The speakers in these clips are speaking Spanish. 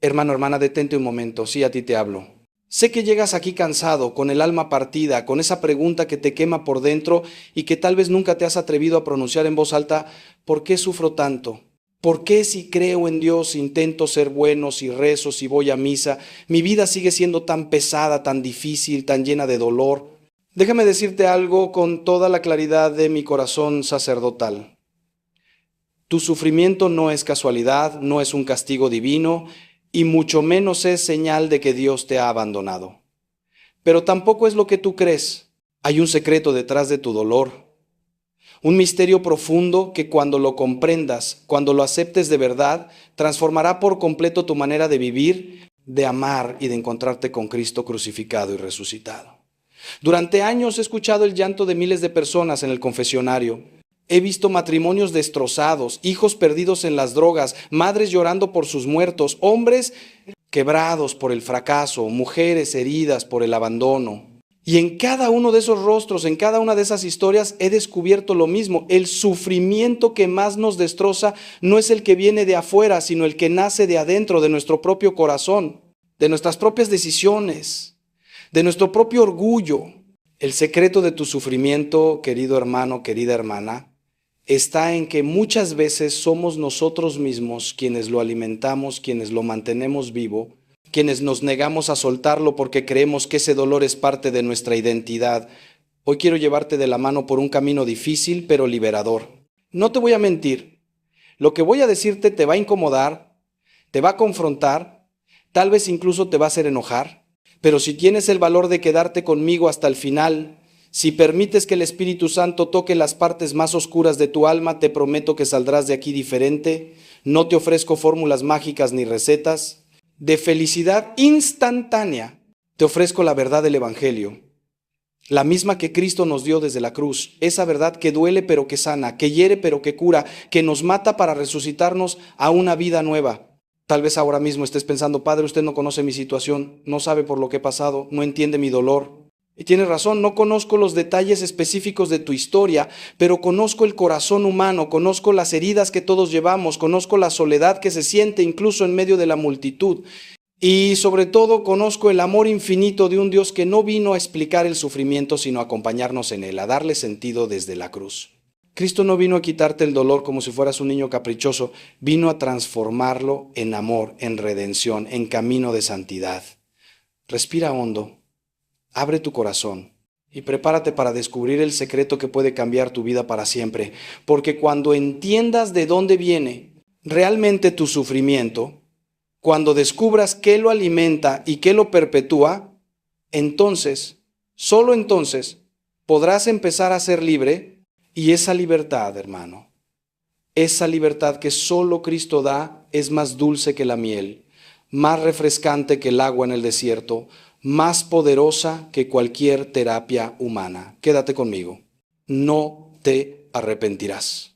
Hermano, hermana, detente un momento, sí, a ti te hablo. Sé que llegas aquí cansado, con el alma partida, con esa pregunta que te quema por dentro y que tal vez nunca te has atrevido a pronunciar en voz alta. ¿Por qué sufro tanto? ¿Por qué si creo en Dios, intento ser bueno, si rezo, si voy a misa, mi vida sigue siendo tan pesada, tan difícil, tan llena de dolor? Déjame decirte algo con toda la claridad de mi corazón sacerdotal. Tu sufrimiento no es casualidad, no es un castigo divino y mucho menos es señal de que Dios te ha abandonado. Pero tampoco es lo que tú crees. Hay un secreto detrás de tu dolor, un misterio profundo que cuando lo comprendas, cuando lo aceptes de verdad, transformará por completo tu manera de vivir, de amar y de encontrarte con Cristo crucificado y resucitado. Durante años he escuchado el llanto de miles de personas en el confesionario. He visto matrimonios destrozados, hijos perdidos en las drogas, madres llorando por sus muertos, hombres quebrados por el fracaso, mujeres heridas por el abandono. Y en cada uno de esos rostros, en cada una de esas historias, he descubierto lo mismo. El sufrimiento que más nos destroza no es el que viene de afuera, sino el que nace de adentro, de nuestro propio corazón, de nuestras propias decisiones, de nuestro propio orgullo. El secreto de tu sufrimiento, querido hermano, querida hermana, está en que muchas veces somos nosotros mismos quienes lo alimentamos, quienes lo mantenemos vivo, quienes nos negamos a soltarlo porque creemos que ese dolor es parte de nuestra identidad. Hoy quiero llevarte de la mano por un camino difícil pero liberador. No te voy a mentir, lo que voy a decirte te va a incomodar, te va a confrontar, tal vez incluso te va a hacer enojar, pero si tienes el valor de quedarte conmigo hasta el final, si permites que el Espíritu Santo toque las partes más oscuras de tu alma, te prometo que saldrás de aquí diferente. No te ofrezco fórmulas mágicas ni recetas. De felicidad instantánea, te ofrezco la verdad del Evangelio, la misma que Cristo nos dio desde la cruz, esa verdad que duele pero que sana, que hiere pero que cura, que nos mata para resucitarnos a una vida nueva. Tal vez ahora mismo estés pensando, Padre, usted no conoce mi situación, no sabe por lo que he pasado, no entiende mi dolor. Y tienes razón, no conozco los detalles específicos de tu historia, pero conozco el corazón humano, conozco las heridas que todos llevamos, conozco la soledad que se siente incluso en medio de la multitud. Y sobre todo conozco el amor infinito de un Dios que no vino a explicar el sufrimiento, sino a acompañarnos en él, a darle sentido desde la cruz. Cristo no vino a quitarte el dolor como si fueras un niño caprichoso, vino a transformarlo en amor, en redención, en camino de santidad. Respira hondo. Abre tu corazón y prepárate para descubrir el secreto que puede cambiar tu vida para siempre, porque cuando entiendas de dónde viene realmente tu sufrimiento, cuando descubras qué lo alimenta y qué lo perpetúa, entonces, solo entonces, podrás empezar a ser libre y esa libertad, hermano, esa libertad que solo Cristo da es más dulce que la miel, más refrescante que el agua en el desierto, más poderosa que cualquier terapia humana. Quédate conmigo. No te arrepentirás.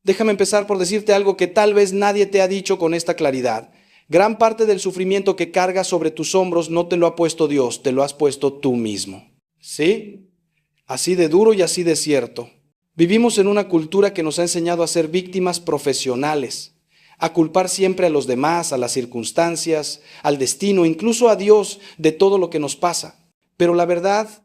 Déjame empezar por decirte algo que tal vez nadie te ha dicho con esta claridad. Gran parte del sufrimiento que cargas sobre tus hombros no te lo ha puesto Dios, te lo has puesto tú mismo. ¿Sí? Así de duro y así de cierto. Vivimos en una cultura que nos ha enseñado a ser víctimas profesionales, a culpar siempre a los demás, a las circunstancias, al destino, incluso a Dios de todo lo que nos pasa. Pero la verdad,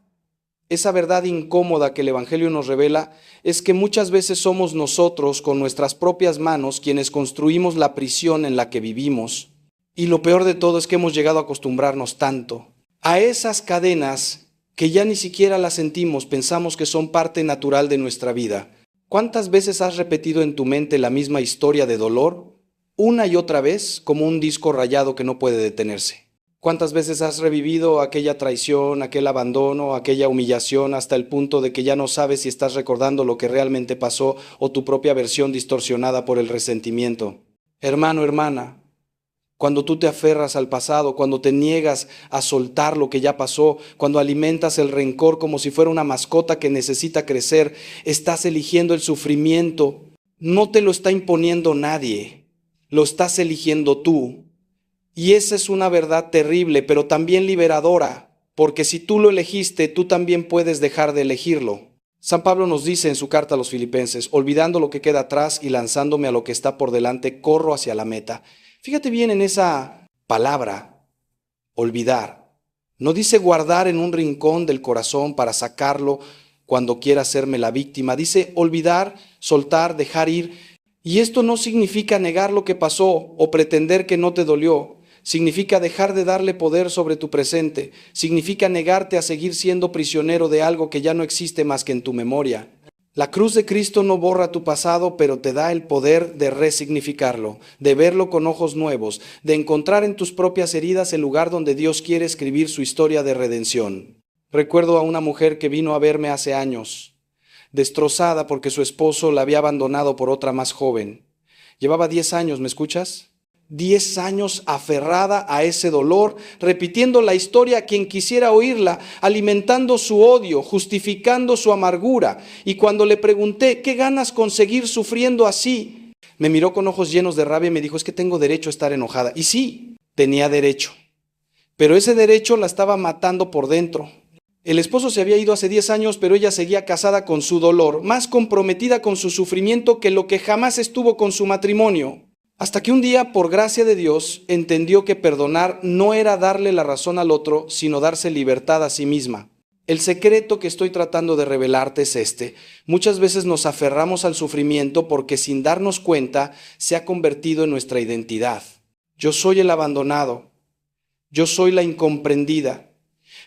esa verdad incómoda que el Evangelio nos revela, es que muchas veces somos nosotros, con nuestras propias manos, quienes construimos la prisión en la que vivimos. Y lo peor de todo es que hemos llegado a acostumbrarnos tanto a esas cadenas que ya ni siquiera las sentimos, pensamos que son parte natural de nuestra vida. ¿Cuántas veces has repetido en tu mente la misma historia de dolor? Una y otra vez, como un disco rayado que no puede detenerse. ¿Cuántas veces has revivido aquella traición, aquel abandono, aquella humillación hasta el punto de que ya no sabes si estás recordando lo que realmente pasó o tu propia versión distorsionada por el resentimiento? Hermano, hermana, cuando tú te aferras al pasado, cuando te niegas a soltar lo que ya pasó, cuando alimentas el rencor como si fuera una mascota que necesita crecer, estás eligiendo el sufrimiento. No te lo está imponiendo nadie, lo estás eligiendo tú. Y esa es una verdad terrible, pero también liberadora, porque si tú lo elegiste, tú también puedes dejar de elegirlo. San Pablo nos dice en su carta a los Filipenses, olvidando lo que queda atrás y lanzándome a lo que está por delante, corro hacia la meta. Fíjate bien en esa palabra, olvidar. No dice guardar en un rincón del corazón para sacarlo cuando quiera hacerme la víctima. Dice olvidar, soltar, dejar ir. Y esto no significa negar lo que pasó o pretender que no te dolió. Significa dejar de darle poder sobre tu presente. Significa negarte a seguir siendo prisionero de algo que ya no existe más que en tu memoria. La cruz de Cristo no borra tu pasado, pero te da el poder de resignificarlo, de verlo con ojos nuevos, de encontrar en tus propias heridas el lugar donde Dios quiere escribir su historia de redención. Recuerdo a una mujer que vino a verme hace años, destrozada porque su esposo la había abandonado por otra más joven. Llevaba 10 años, ¿me escuchas? 10 años aferrada a ese dolor, repitiendo la historia a quien quisiera oírla, alimentando su odio, justificando su amargura. Y cuando le pregunté, ¿qué ganas con seguir sufriendo así? Me miró con ojos llenos de rabia y me dijo, es que tengo derecho a estar enojada. Y sí, tenía derecho, pero ese derecho la estaba matando por dentro. El esposo se había ido hace 10 años, pero ella seguía casada con su dolor, más comprometida con su sufrimiento que lo que jamás estuvo con su matrimonio. Hasta que un día, por gracia de Dios, entendió que perdonar no era darle la razón al otro, sino darse libertad a sí misma. El secreto que estoy tratando de revelarte es este. Muchas veces nos aferramos al sufrimiento porque sin darnos cuenta se ha convertido en nuestra identidad. Yo soy el abandonado. Yo soy la incomprendida.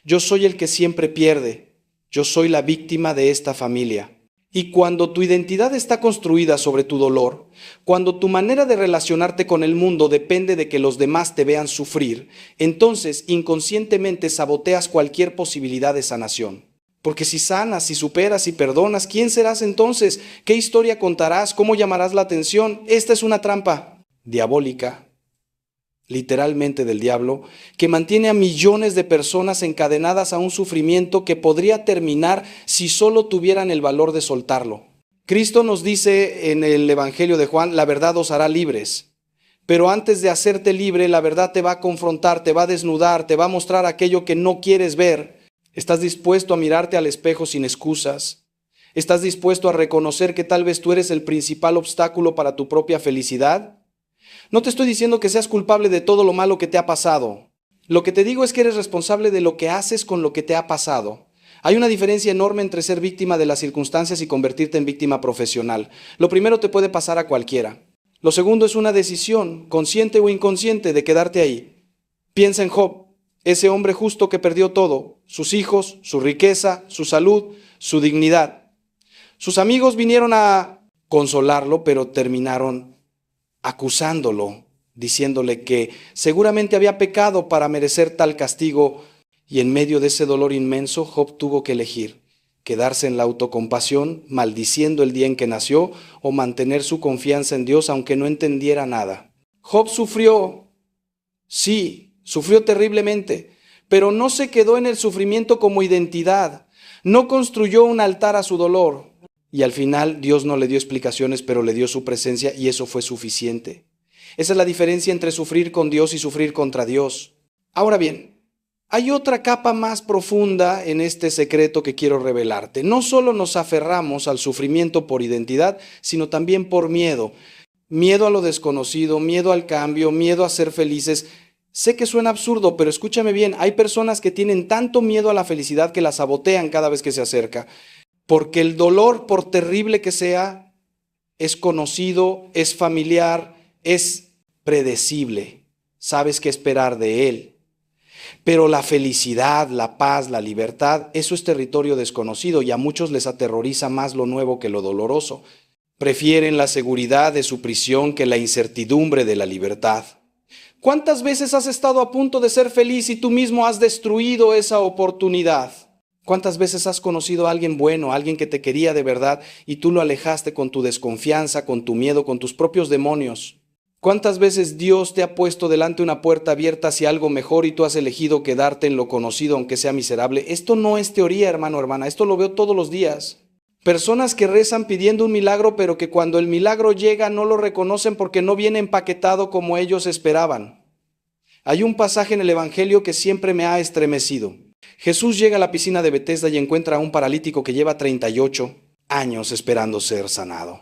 Yo soy el que siempre pierde. Yo soy la víctima de esta familia. Y cuando tu identidad está construida sobre tu dolor, cuando tu manera de relacionarte con el mundo depende de que los demás te vean sufrir, entonces inconscientemente saboteas cualquier posibilidad de sanación. Porque si sanas, si superas, si perdonas, ¿quién serás entonces? ¿Qué historia contarás? ¿Cómo llamarás la atención? Esta es una trampa diabólica, literalmente del diablo, que mantiene a millones de personas encadenadas a un sufrimiento que podría terminar si solo tuvieran el valor de soltarlo. Cristo nos dice en el Evangelio de Juan, la verdad os hará libres. Pero antes de hacerte libre, la verdad te va a confrontar, te va a desnudar, te va a mostrar aquello que no quieres ver. ¿Estás dispuesto a mirarte al espejo sin excusas? ¿Estás dispuesto a reconocer que tal vez tú eres el principal obstáculo para tu propia felicidad? No te estoy diciendo que seas culpable de todo lo malo que te ha pasado. Lo que te digo es que eres responsable de lo que haces con lo que te ha pasado. Hay una diferencia enorme entre ser víctima de las circunstancias y convertirte en víctima profesional. Lo primero te puede pasar a cualquiera. Lo segundo es una decisión, consciente o inconsciente, de quedarte ahí. Piensa en Job, ese hombre justo que perdió todo, sus hijos, su riqueza, su salud, su dignidad. Sus amigos vinieron a consolarlo, pero terminaron acusándolo, diciéndole que seguramente había pecado para merecer tal castigo, y en medio de ese dolor inmenso, Job tuvo que elegir, quedarse en la autocompasión, maldiciendo el día en que nació, o mantener su confianza en Dios aunque no entendiera nada. Job sufrió, sí, sufrió terriblemente, pero no se quedó en el sufrimiento como identidad, no construyó un altar a su dolor. Y al final Dios no le dio explicaciones, pero le dio su presencia y eso fue suficiente. Esa es la diferencia entre sufrir con Dios y sufrir contra Dios. Ahora bien, hay otra capa más profunda en este secreto que quiero revelarte. No solo nos aferramos al sufrimiento por identidad, sino también por miedo. Miedo a lo desconocido, miedo al cambio, miedo a ser felices. Sé que suena absurdo, pero escúchame bien, hay personas que tienen tanto miedo a la felicidad que la sabotean cada vez que se acerca. Porque el dolor, por terrible que sea, es conocido, es familiar, es predecible. Sabes qué esperar de él. Pero la felicidad, la paz, la libertad, eso es territorio desconocido y a muchos les aterroriza más lo nuevo que lo doloroso. Prefieren la seguridad de su prisión que la incertidumbre de la libertad. ¿Cuántas veces has estado a punto de ser feliz y tú mismo has destruido esa oportunidad? ¿Cuántas veces has conocido a alguien bueno, a alguien que te quería de verdad y tú lo alejaste con tu desconfianza, con tu miedo, con tus propios demonios? ¿Cuántas veces Dios te ha puesto delante una puerta abierta hacia algo mejor y tú has elegido quedarte en lo conocido aunque sea miserable? Esto no es teoría, hermano, hermana, esto lo veo todos los días. Personas que rezan pidiendo un milagro, pero que cuando el milagro llega no lo reconocen porque no viene empaquetado como ellos esperaban. Hay un pasaje en el Evangelio que siempre me ha estremecido. Jesús llega a la piscina de Betesda y encuentra a un paralítico que lleva 38 años esperando ser sanado.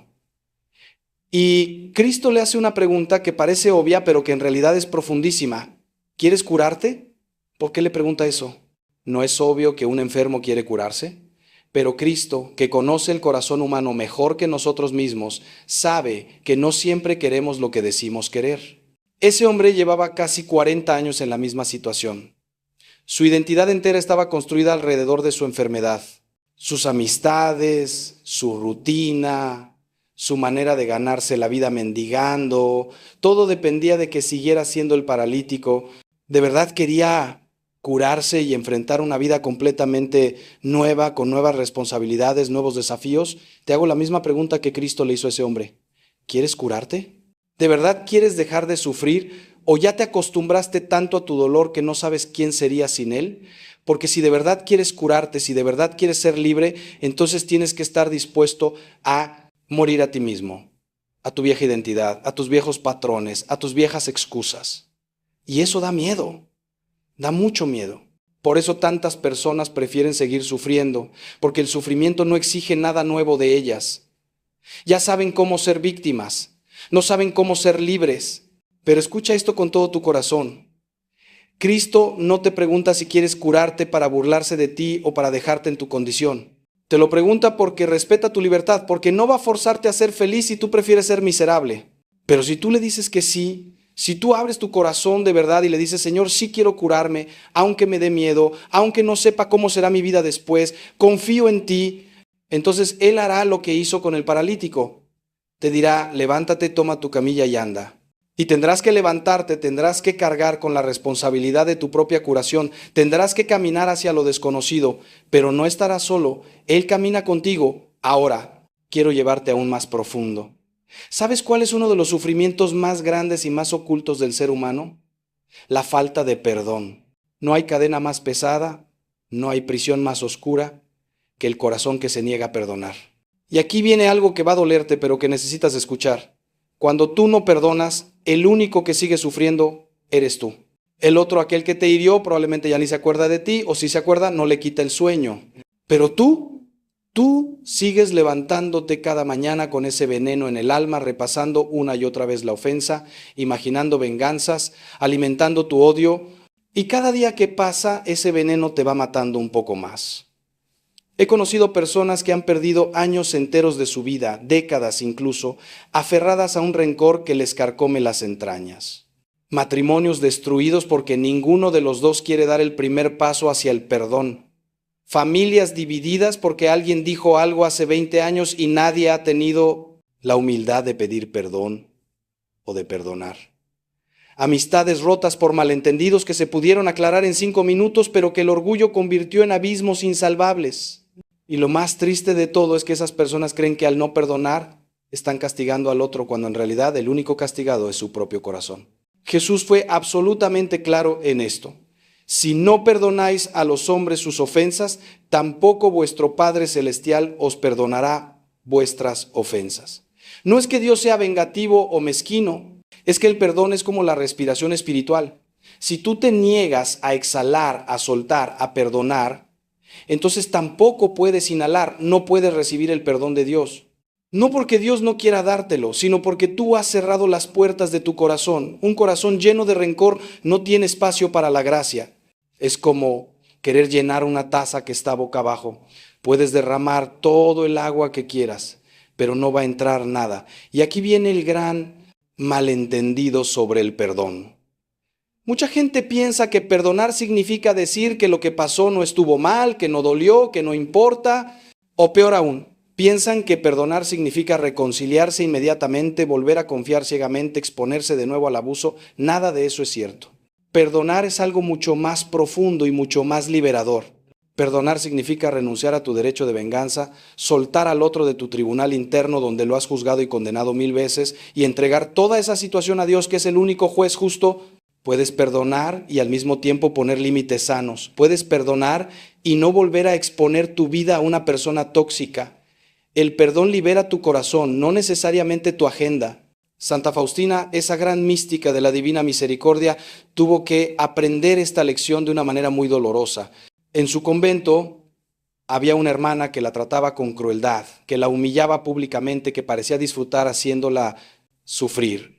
Y Cristo le hace una pregunta que parece obvia, pero que en realidad es profundísima. ¿Quieres curarte? ¿Por qué le pregunta eso? ¿No es obvio que un enfermo quiere curarse? Pero Cristo, que conoce el corazón humano mejor que nosotros mismos, sabe que no siempre queremos lo que decimos querer. Ese hombre llevaba casi 40 años en la misma situación. Su identidad entera estaba construida alrededor de su enfermedad. Sus amistades, su rutina, su manera de ganarse la vida mendigando, todo dependía de que siguiera siendo el paralítico. ¿De verdad quería curarse y enfrentar una vida completamente nueva, con nuevas responsabilidades, nuevos desafíos? Te hago la misma pregunta que Cristo le hizo a ese hombre. ¿Quieres curarte? ¿De verdad quieres dejar de sufrir? ¿O ya te acostumbraste tanto a tu dolor que no sabes quién serías sin él? Porque si de verdad quieres curarte, si de verdad quieres ser libre, entonces tienes que estar dispuesto a morir a ti mismo, a tu vieja identidad, a tus viejos patrones, a tus viejas excusas. Y eso da miedo, da mucho miedo. Por eso tantas personas prefieren seguir sufriendo, porque el sufrimiento no exige nada nuevo de ellas. Ya saben cómo ser víctimas, no saben cómo ser libres. Pero escucha esto con todo tu corazón. Cristo no te pregunta si quieres curarte para burlarse de ti o para dejarte en tu condición. Te lo pregunta porque respeta tu libertad, porque no va a forzarte a ser feliz si tú prefieres ser miserable. Pero si tú le dices que sí, si tú abres tu corazón de verdad y le dices, Señor, sí quiero curarme, aunque me dé miedo, aunque no sepa cómo será mi vida después, confío en ti, entonces Él hará lo que hizo con el paralítico. Te dirá, levántate, toma tu camilla y anda. Y tendrás que levantarte, tendrás que cargar con la responsabilidad de tu propia curación, tendrás que caminar hacia lo desconocido, pero no estarás solo. Él camina contigo. Ahora, quiero llevarte aún más profundo. ¿Sabes cuál es uno de los sufrimientos más grandes y más ocultos del ser humano? La falta de perdón. No hay cadena más pesada, no hay prisión más oscura que el corazón que se niega a perdonar. Y aquí viene algo que va a dolerte, pero que necesitas escuchar. Cuando tú no perdonas, el único que sigue sufriendo eres tú. El otro, aquel que te hirió, probablemente ya ni se acuerda de ti, o si se acuerda, no le quita el sueño. Pero tú sigues levantándote cada mañana con ese veneno en el alma, repasando una y otra vez la ofensa, imaginando venganzas, alimentando tu odio, y cada día que pasa, ese veneno te va matando un poco más. He conocido personas que han perdido años enteros de su vida, décadas incluso, aferradas a un rencor que les carcome las entrañas. Matrimonios destruidos porque ninguno de los dos quiere dar el primer paso hacia el perdón. Familias divididas porque alguien dijo algo hace 20 años y nadie ha tenido la humildad de pedir perdón o de perdonar. Amistades rotas por malentendidos que se pudieron aclarar en 5 minutos, pero que el orgullo convirtió en abismos insalvables. Y lo más triste de todo es que esas personas creen que al no perdonar están castigando al otro, cuando en realidad el único castigado es su propio corazón. Jesús fue absolutamente claro en esto. Si no perdonáis a los hombres sus ofensas, tampoco vuestro Padre Celestial os perdonará vuestras ofensas. No es que Dios sea vengativo o mezquino, es que el perdón es como la respiración espiritual. Si tú te niegas a exhalar, a soltar, a perdonar, entonces tampoco puedes inhalar, no puedes recibir el perdón de Dios. No porque Dios no quiera dártelo, sino porque tú has cerrado las puertas de tu corazón. Un corazón lleno de rencor no tiene espacio para la gracia. Es como querer llenar una taza que está boca abajo. Puedes derramar todo el agua que quieras, pero no va a entrar nada. Y aquí viene el gran malentendido sobre el perdón. Mucha gente piensa que perdonar significa decir que lo que pasó no estuvo mal, que no dolió, que no importa, o peor aún, piensan que perdonar significa reconciliarse inmediatamente, volver a confiar ciegamente, exponerse de nuevo al abuso. Nada de eso es cierto. Perdonar es algo mucho más profundo y mucho más liberador. Perdonar significa renunciar a tu derecho de venganza, soltar al otro de tu tribunal interno donde lo has juzgado y condenado 1000 veces y entregar toda esa situación a Dios, que es el único juez justo. Puedes perdonar y al mismo tiempo poner límites sanos. Puedes perdonar y no volver a exponer tu vida a una persona tóxica. El perdón libera tu corazón, no necesariamente tu agenda. Santa Faustina, esa gran mística de la Divina Misericordia, tuvo que aprender esta lección de una manera muy dolorosa. En su convento había una hermana que la trataba con crueldad, que la humillaba públicamente, que parecía disfrutar haciéndola sufrir.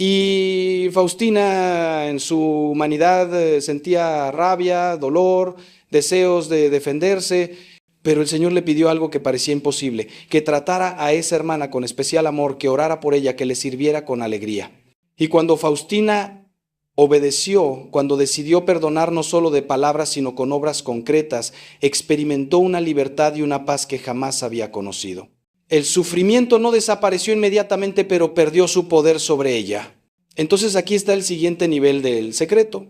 Y Faustina en su humanidad sentía rabia, dolor, deseos de defenderse, pero el Señor le pidió algo que parecía imposible, que tratara a esa hermana con especial amor, que orara por ella, que le sirviera con alegría. Y cuando Faustina obedeció, cuando decidió perdonar no solo de palabras, sino con obras concretas, experimentó una libertad y una paz que jamás había conocido. El sufrimiento no desapareció inmediatamente, pero perdió su poder sobre ella. Entonces aquí está el siguiente nivel del secreto.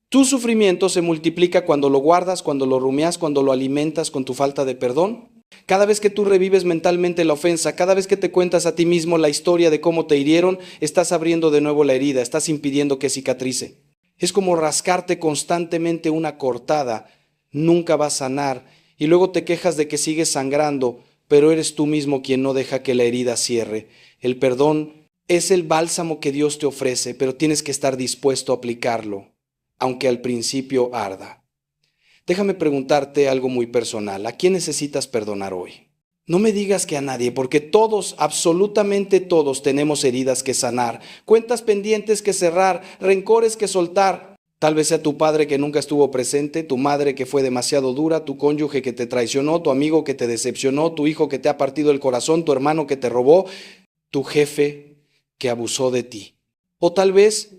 Tu sufrimiento se multiplica cuando lo guardas, cuando lo rumias, cuando lo alimentas con tu falta de perdón. Cada vez que tú revives mentalmente la ofensa, cada vez que te cuentas a ti mismo la historia de cómo te hirieron, estás abriendo de nuevo la herida, estás impidiendo que cicatrice. Es como rascarte constantemente una cortada, nunca va a sanar y luego te quejas de que sigues sangrando, pero eres tú mismo quien no deja que la herida cierre. El perdón es el bálsamo que Dios te ofrece, pero tienes que estar dispuesto a aplicarlo, aunque al principio arda. Déjame preguntarte algo muy personal. ¿A quién necesitas perdonar hoy? No me digas que a nadie, porque todos, absolutamente todos, tenemos heridas que sanar, cuentas pendientes que cerrar, rencores que soltar. Tal vez sea tu padre que nunca estuvo presente, tu madre que fue demasiado dura, tu cónyuge que te traicionó, tu amigo que te decepcionó, tu hijo que te ha partido el corazón, tu hermano que te robó, tu jefe que abusó de ti. O tal vez,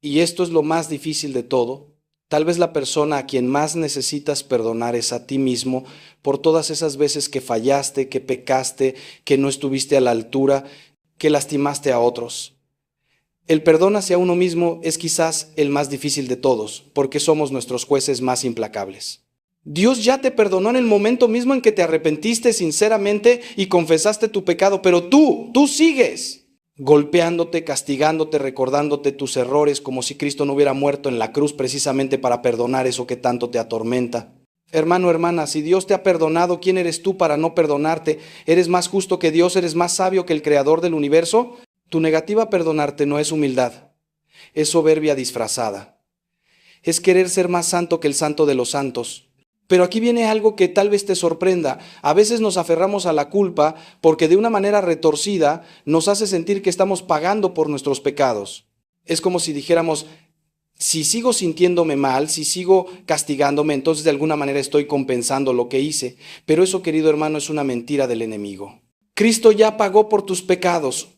y esto es lo más difícil de todo, tal vez la persona a quien más necesitas perdonar es a ti mismo por todas esas veces que fallaste, que pecaste, que no estuviste a la altura, que lastimaste a otros. El perdón hacia uno mismo es quizás el más difícil de todos, porque somos nuestros jueces más implacables. Dios ya te perdonó en el momento mismo en que te arrepentiste sinceramente y confesaste tu pecado, pero tú sigues golpeándote, castigándote, recordándote tus errores como si Cristo no hubiera muerto en la cruz precisamente para perdonar eso que tanto te atormenta. Hermano, hermana, si Dios te ha perdonado, ¿quién eres tú para no perdonarte? ¿Eres más justo que Dios? ¿Eres más sabio que el Creador del universo? Tu negativa a perdonarte no es humildad, es soberbia disfrazada. Es querer ser más santo que el santo de los santos. Pero aquí viene algo que tal vez te sorprenda. A veces nos aferramos a la culpa porque de una manera retorcida nos hace sentir que estamos pagando por nuestros pecados. Es como si dijéramos, si sigo sintiéndome mal, si sigo castigándome, entonces de alguna manera estoy compensando lo que hice. Pero eso, querido hermano, es una mentira del enemigo. Cristo ya pagó por tus pecados.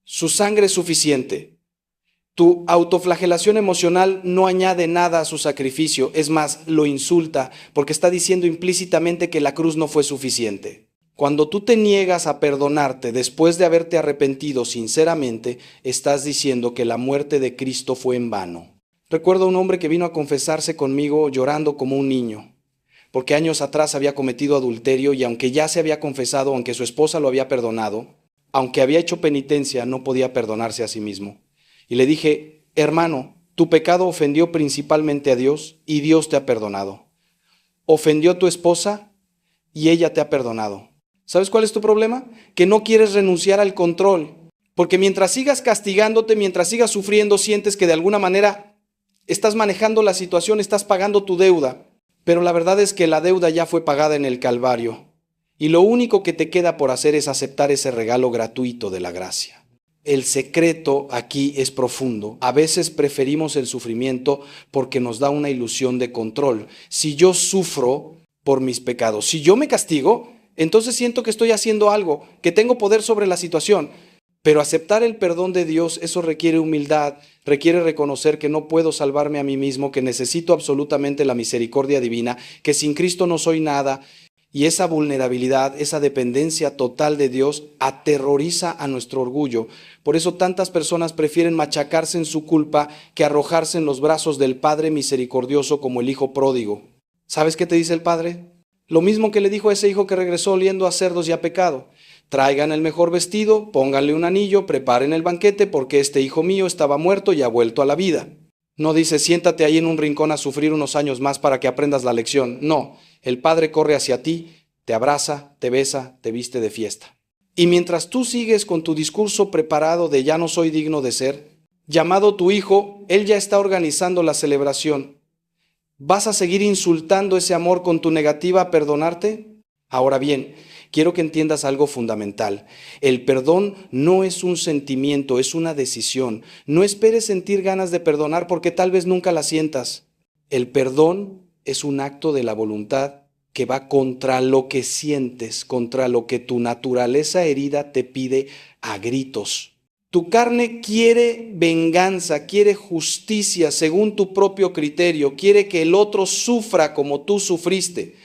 Su sangre es suficiente. Tu autoflagelación emocional no añade nada a su sacrificio, es más, lo insulta, porque está diciendo implícitamente que la cruz no fue suficiente. Cuando tú te niegas a perdonarte después de haberte arrepentido sinceramente, estás diciendo que la muerte de Cristo fue en vano. Recuerdo a un hombre que vino a confesarse conmigo llorando como un niño, porque años atrás había cometido adulterio y aunque ya se había confesado, aunque su esposa lo había perdonado, aunque había hecho penitencia, no podía perdonarse a sí mismo. Y le dije, hermano, tu pecado ofendió principalmente a Dios y Dios te ha perdonado. Ofendió a tu esposa y ella te ha perdonado. ¿Sabes cuál es tu problema? Que no quieres renunciar al control. Porque mientras sigas castigándote, mientras sigas sufriendo, sientes que de alguna manera estás manejando la situación, estás pagando tu deuda. Pero la verdad es que la deuda ya fue pagada en el Calvario. Y lo único que te queda por hacer es aceptar ese regalo gratuito de la gracia. El secreto aquí es profundo. A veces preferimos el sufrimiento porque nos da una ilusión de control. Si yo sufro por mis pecados, si yo me castigo, entonces siento que estoy haciendo algo, que tengo poder sobre la situación. Pero aceptar el perdón de Dios, eso requiere humildad, requiere reconocer que no puedo salvarme a mí mismo, que necesito absolutamente la misericordia divina, que sin Cristo no soy nada. Y esa vulnerabilidad, esa dependencia total de Dios aterroriza a nuestro orgullo. Por eso tantas personas prefieren machacarse en su culpa que arrojarse en los brazos del Padre misericordioso como el hijo pródigo. ¿Sabes qué te dice el Padre? Lo mismo que le dijo a ese hijo que regresó oliendo a cerdos y a pecado. Traigan el mejor vestido, pónganle un anillo, preparen el banquete porque este hijo mío estaba muerto y ha vuelto a la vida. No dice siéntate ahí en un rincón a sufrir unos años más para que aprendas la lección. No, el Padre corre hacia ti, te abraza, te besa, te viste de fiesta. Y mientras tú sigues con tu discurso preparado de ya no soy digno de ser, llamado tu hijo, él ya está organizando la celebración. ¿Vas a seguir insultando ese amor con tu negativa a perdonarte? Ahora bien, quiero que entiendas algo fundamental. El perdón no es un sentimiento, es una decisión. No esperes sentir ganas de perdonar porque tal vez nunca la sientas. El perdón es un acto de la voluntad que va contra lo que sientes, contra lo que tu naturaleza herida te pide a gritos. Tu carne quiere venganza, quiere justicia según tu propio criterio, quiere que el otro sufra como tú sufriste,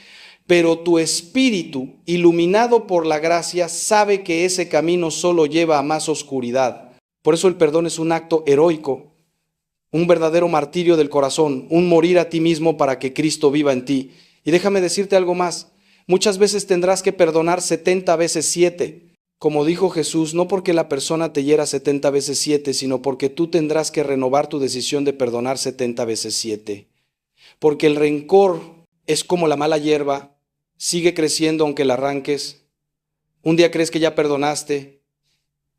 pero tu espíritu, iluminado por la gracia, sabe que ese camino solo lleva a más oscuridad. Por eso el perdón es un acto heroico, un verdadero martirio del corazón, un morir a ti mismo para que Cristo viva en ti. Y déjame decirte algo más, muchas veces tendrás que perdonar 70 veces 7. Como dijo Jesús, no porque la persona te hiera 70 veces 7, sino porque tú tendrás que renovar tu decisión de perdonar 70 veces 7. Porque el rencor es como la mala hierba, sigue creciendo aunque la arranques. Un día crees que ya perdonaste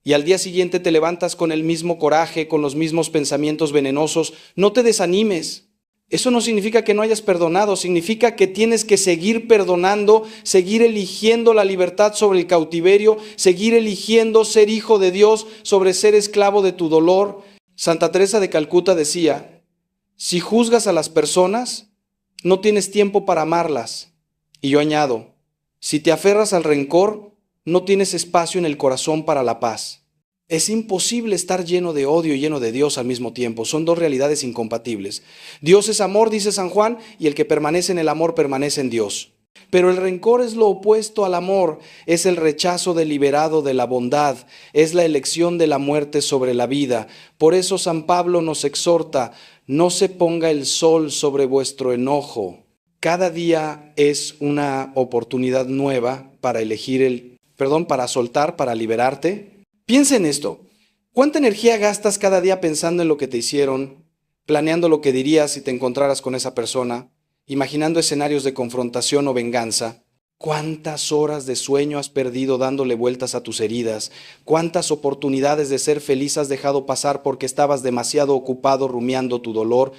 y al día siguiente te levantas con el mismo coraje, con los mismos pensamientos venenosos. No te desanimes. Eso no significa que no hayas perdonado, significa que tienes que seguir perdonando, seguir eligiendo la libertad sobre el cautiverio, seguir eligiendo ser hijo de Dios sobre ser esclavo de tu dolor. Santa Teresa de Calcuta decía, si juzgas a las personas, no tienes tiempo para amarlas. Y yo añado, si te aferras al rencor, no tienes espacio en el corazón para la paz. Es imposible estar lleno de odio y lleno de Dios al mismo tiempo. Son dos realidades incompatibles. Dios es amor, dice San Juan, y el que permanece en el amor permanece en Dios. Pero el rencor es lo opuesto al amor, es el rechazo deliberado de la bondad, es la elección de la muerte sobre la vida. Por eso San Pablo nos exhorta, no se ponga el sol sobre vuestro enojo. Cada día es una oportunidad nueva para elegir para soltar, para liberarte. Piensa en esto. ¿Cuánta energía gastas cada día pensando en lo que te hicieron, planeando lo que dirías si te encontraras con esa persona, imaginando escenarios de confrontación o venganza? ¿Cuántas horas de sueño has perdido dándole vueltas a tus heridas? ¿Cuántas oportunidades de ser feliz has dejado pasar porque estabas demasiado ocupado rumiando tu dolor?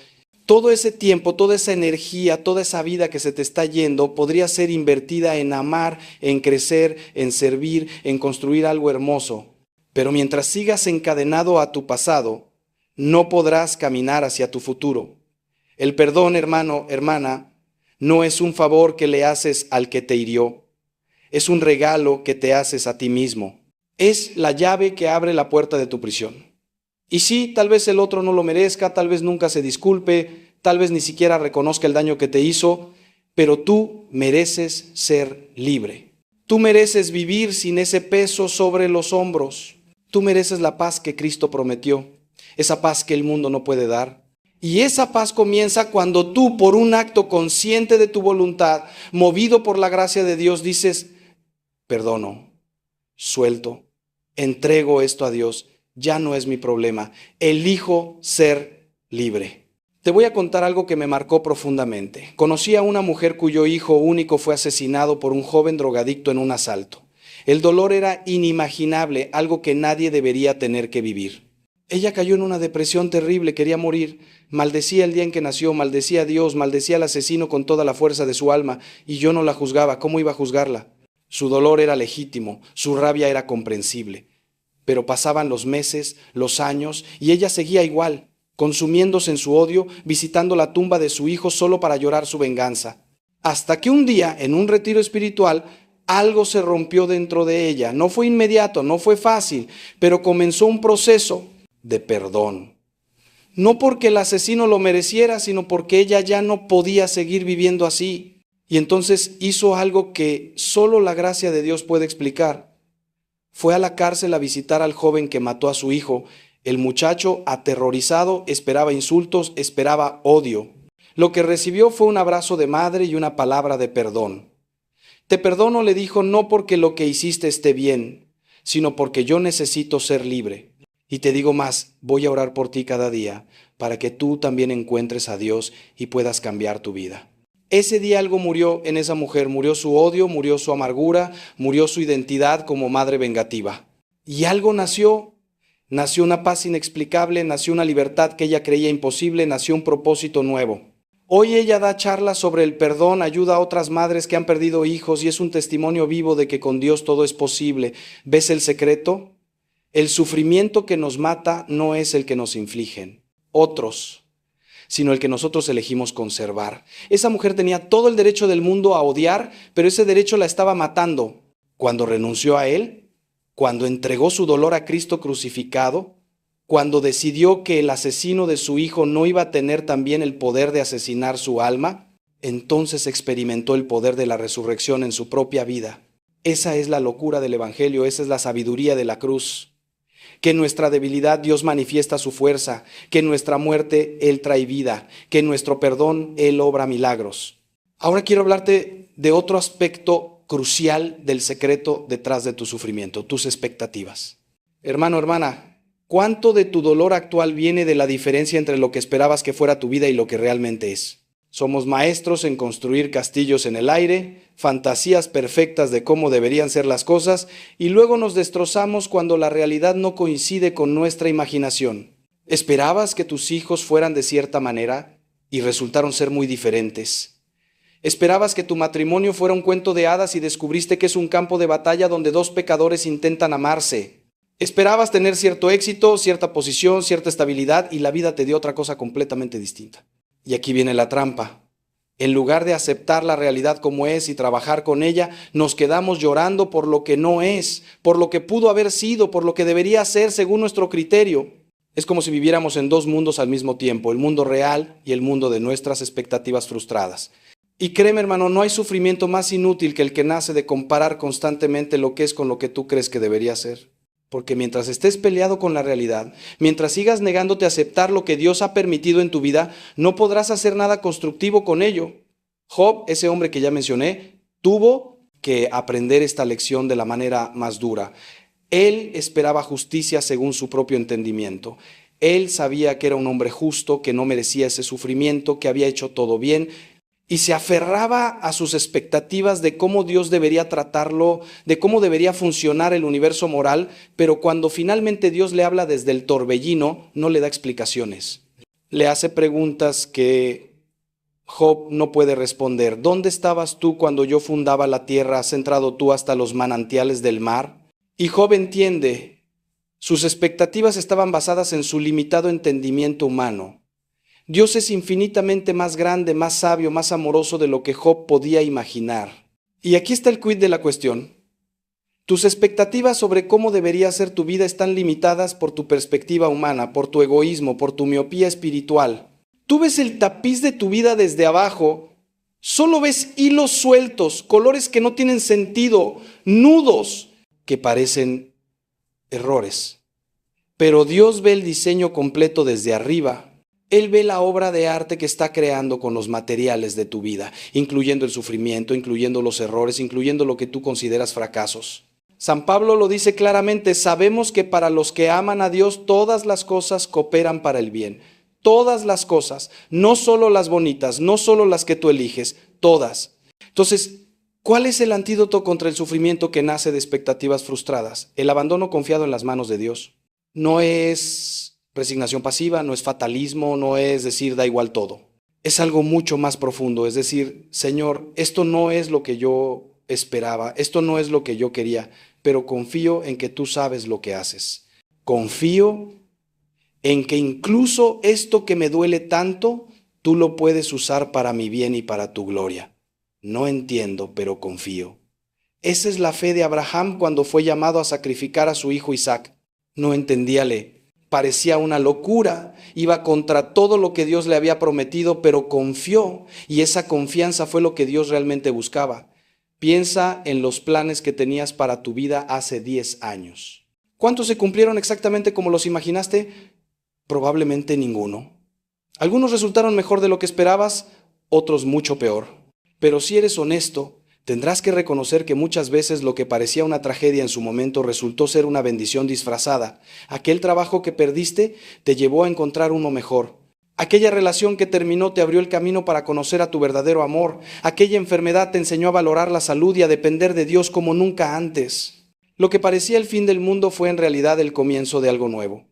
Todo ese tiempo, toda esa energía, toda esa vida que se te está yendo podría ser invertida en amar, en crecer, en servir, en construir algo hermoso. Pero mientras sigas encadenado a tu pasado, no podrás caminar hacia tu futuro. El perdón, hermano, hermana, no es un favor que le haces al que te hirió. Es un regalo que te haces a ti mismo. Es la llave que abre la puerta de tu prisión. Y sí, tal vez el otro no lo merezca, tal vez nunca se disculpe, tal vez ni siquiera reconozca el daño que te hizo, pero tú mereces ser libre. Tú mereces vivir sin ese peso sobre los hombros. Tú mereces la paz que Cristo prometió, esa paz que el mundo no puede dar. Y esa paz comienza cuando tú, por un acto consciente de tu voluntad, movido por la gracia de Dios, dices, perdono, suelto, entrego esto a Dios, ya no es mi problema, elijo ser libre. Te voy a contar algo que me marcó profundamente. Conocí a una mujer cuyo hijo único fue asesinado por un joven drogadicto en un asalto. El dolor era inimaginable, algo que nadie debería tener que vivir. Ella cayó en una depresión terrible, quería morir, maldecía el día en que nació, maldecía a Dios, maldecía al asesino con toda la fuerza de su alma, y yo no la juzgaba. ¿Cómo iba a juzgarla? Su dolor era legítimo, su rabia era comprensible. Pero pasaban los meses, los años, y ella seguía igual, consumiéndose en su odio, visitando la tumba de su hijo solo para llorar su venganza. Hasta que un día, en un retiro espiritual, algo se rompió dentro de ella. No fue inmediato, no fue fácil, pero comenzó un proceso de perdón. No porque el asesino lo mereciera, sino porque ella ya no podía seguir viviendo así. Y entonces hizo algo que solo la gracia de Dios puede explicar. Fue a la cárcel a visitar al joven que mató a su hijo. El muchacho, aterrorizado, esperaba insultos, esperaba odio. Lo que recibió fue un abrazo de madre y una palabra de perdón. Te perdono, le dijo, no porque lo que hiciste esté bien, sino porque yo necesito ser libre. Y te digo más, voy a orar por ti cada día, para que tú también encuentres a Dios y puedas cambiar tu vida. Ese día algo murió en esa mujer, murió su odio, murió su amargura, murió su identidad como madre vengativa. Y algo nació una paz inexplicable, nació una libertad que ella creía imposible, nació un propósito nuevo. Hoy ella da charlas sobre el perdón, ayuda a otras madres que han perdido hijos y es un testimonio vivo de que con Dios todo es posible. ¿Ves el secreto? El sufrimiento que nos mata no es el que nos infligen otros, sino el que nosotros elegimos conservar. Esa mujer tenía todo el derecho del mundo a odiar, pero ese derecho la estaba matando. Cuando renunció a él, cuando entregó su dolor a Cristo crucificado, cuando decidió que el asesino de su hijo no iba a tener también el poder de asesinar su alma, entonces experimentó el poder de la resurrección en su propia vida. Esa es la locura del Evangelio, esa es la sabiduría de la cruz. Que en nuestra debilidad Dios manifiesta su fuerza, que en nuestra muerte Él trae vida, que en nuestro perdón Él obra milagros. Ahora quiero hablarte de otro aspecto crucial del secreto detrás de tu sufrimiento, tus expectativas. Hermano, hermana, ¿cuánto de tu dolor actual viene de la diferencia entre lo que esperabas que fuera tu vida y lo que realmente es? Somos maestros en construir castillos en el aire, fantasías perfectas de cómo deberían ser las cosas, y luego nos destrozamos cuando la realidad no coincide con nuestra imaginación. ¿Esperabas que tus hijos fueran de cierta manera y resultaron ser muy diferentes? ¿Esperabas que tu matrimonio fuera un cuento de hadas y descubriste que es un campo de batalla donde dos pecadores intentan amarse? ¿Esperabas tener cierto éxito, cierta posición, cierta estabilidad y la vida te dio otra cosa completamente distinta? Y aquí viene la trampa. En lugar de aceptar la realidad como es y trabajar con ella, nos quedamos llorando por lo que no es, por lo que pudo haber sido, por lo que debería ser según nuestro criterio. Es como si viviéramos en dos mundos al mismo tiempo, el mundo real y el mundo de nuestras expectativas frustradas. Y créeme, hermano, no hay sufrimiento más inútil que el que nace de comparar constantemente lo que es con lo que tú crees que debería ser. Porque mientras estés peleado con la realidad, mientras sigas negándote a aceptar lo que Dios ha permitido en tu vida, no podrás hacer nada constructivo con ello. Job, ese hombre que ya mencioné, tuvo que aprender esta lección de la manera más dura. Él esperaba justicia según su propio entendimiento. Él sabía que era un hombre justo, que no merecía ese sufrimiento, que había hecho todo bien, y se aferraba a sus expectativas de cómo Dios debería tratarlo, de cómo debería funcionar el universo moral, pero cuando finalmente Dios le habla desde el torbellino, no le da explicaciones. Le hace preguntas que Job no puede responder. ¿Dónde estabas tú cuando yo fundaba la tierra? ¿Has entrado tú hasta los manantiales del mar? Y Job entiende, sus expectativas estaban basadas en su limitado entendimiento humano. Dios es infinitamente más grande, más sabio, más amoroso de lo que Job podía imaginar. Y aquí está el quid de la cuestión. Tus expectativas sobre cómo debería ser tu vida están limitadas por tu perspectiva humana, por tu egoísmo, por tu miopía espiritual. Tú ves el tapiz de tu vida desde abajo, solo ves hilos sueltos, colores que no tienen sentido, nudos que parecen errores. Pero Dios ve el diseño completo desde arriba. Él ve la obra de arte que está creando con los materiales de tu vida, incluyendo el sufrimiento, incluyendo los errores, incluyendo lo que tú consideras fracasos. San Pablo lo dice claramente, sabemos que para los que aman a Dios todas las cosas cooperan para el bien. Todas las cosas, no solo las bonitas, no solo las que tú eliges, todas. Entonces, ¿cuál es el antídoto contra el sufrimiento que nace de expectativas frustradas? El abandono confiado en las manos de Dios. No es resignación pasiva, no es fatalismo, no es decir da igual todo. Es algo mucho más profundo, es decir, Señor, esto no es lo que yo esperaba, esto no es lo que yo quería, pero confío en que tú sabes lo que haces. Confío en que incluso esto que me duele tanto, tú lo puedes usar para mi bien y para tu gloria. No entiendo, pero confío. Esa es la fe de Abraham cuando fue llamado a sacrificar a su hijo Isaac. No entendíale. Parecía una locura, iba contra todo lo que Dios le había prometido, pero confió, y esa confianza fue lo que Dios realmente buscaba. Piensa en los planes que tenías para tu vida hace 10 años. ¿Cuántos se cumplieron exactamente como los imaginaste? Probablemente ninguno. Algunos resultaron mejor de lo que esperabas, otros mucho peor. Pero si eres honesto, tendrás que reconocer que muchas veces lo que parecía una tragedia en su momento resultó ser una bendición disfrazada. Aquel trabajo que perdiste te llevó a encontrar uno mejor. Aquella relación que terminó te abrió el camino para conocer a tu verdadero amor. Aquella enfermedad te enseñó a valorar la salud y a depender de Dios como nunca antes. Lo que parecía el fin del mundo fue en realidad el comienzo de algo nuevo.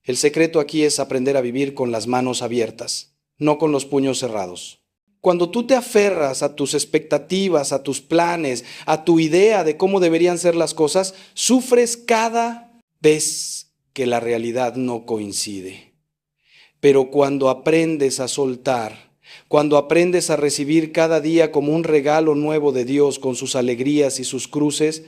El secreto aquí es aprender a vivir con las manos abiertas. no con los puños cerrados. Cuando tú te aferras a tus expectativas, a tus planes, a tu idea de cómo deberían ser las cosas, sufres cada vez que la realidad no coincide. Pero cuando aprendes a soltar, cuando aprendes a recibir cada día como un regalo nuevo de Dios con sus alegrías y sus cruces,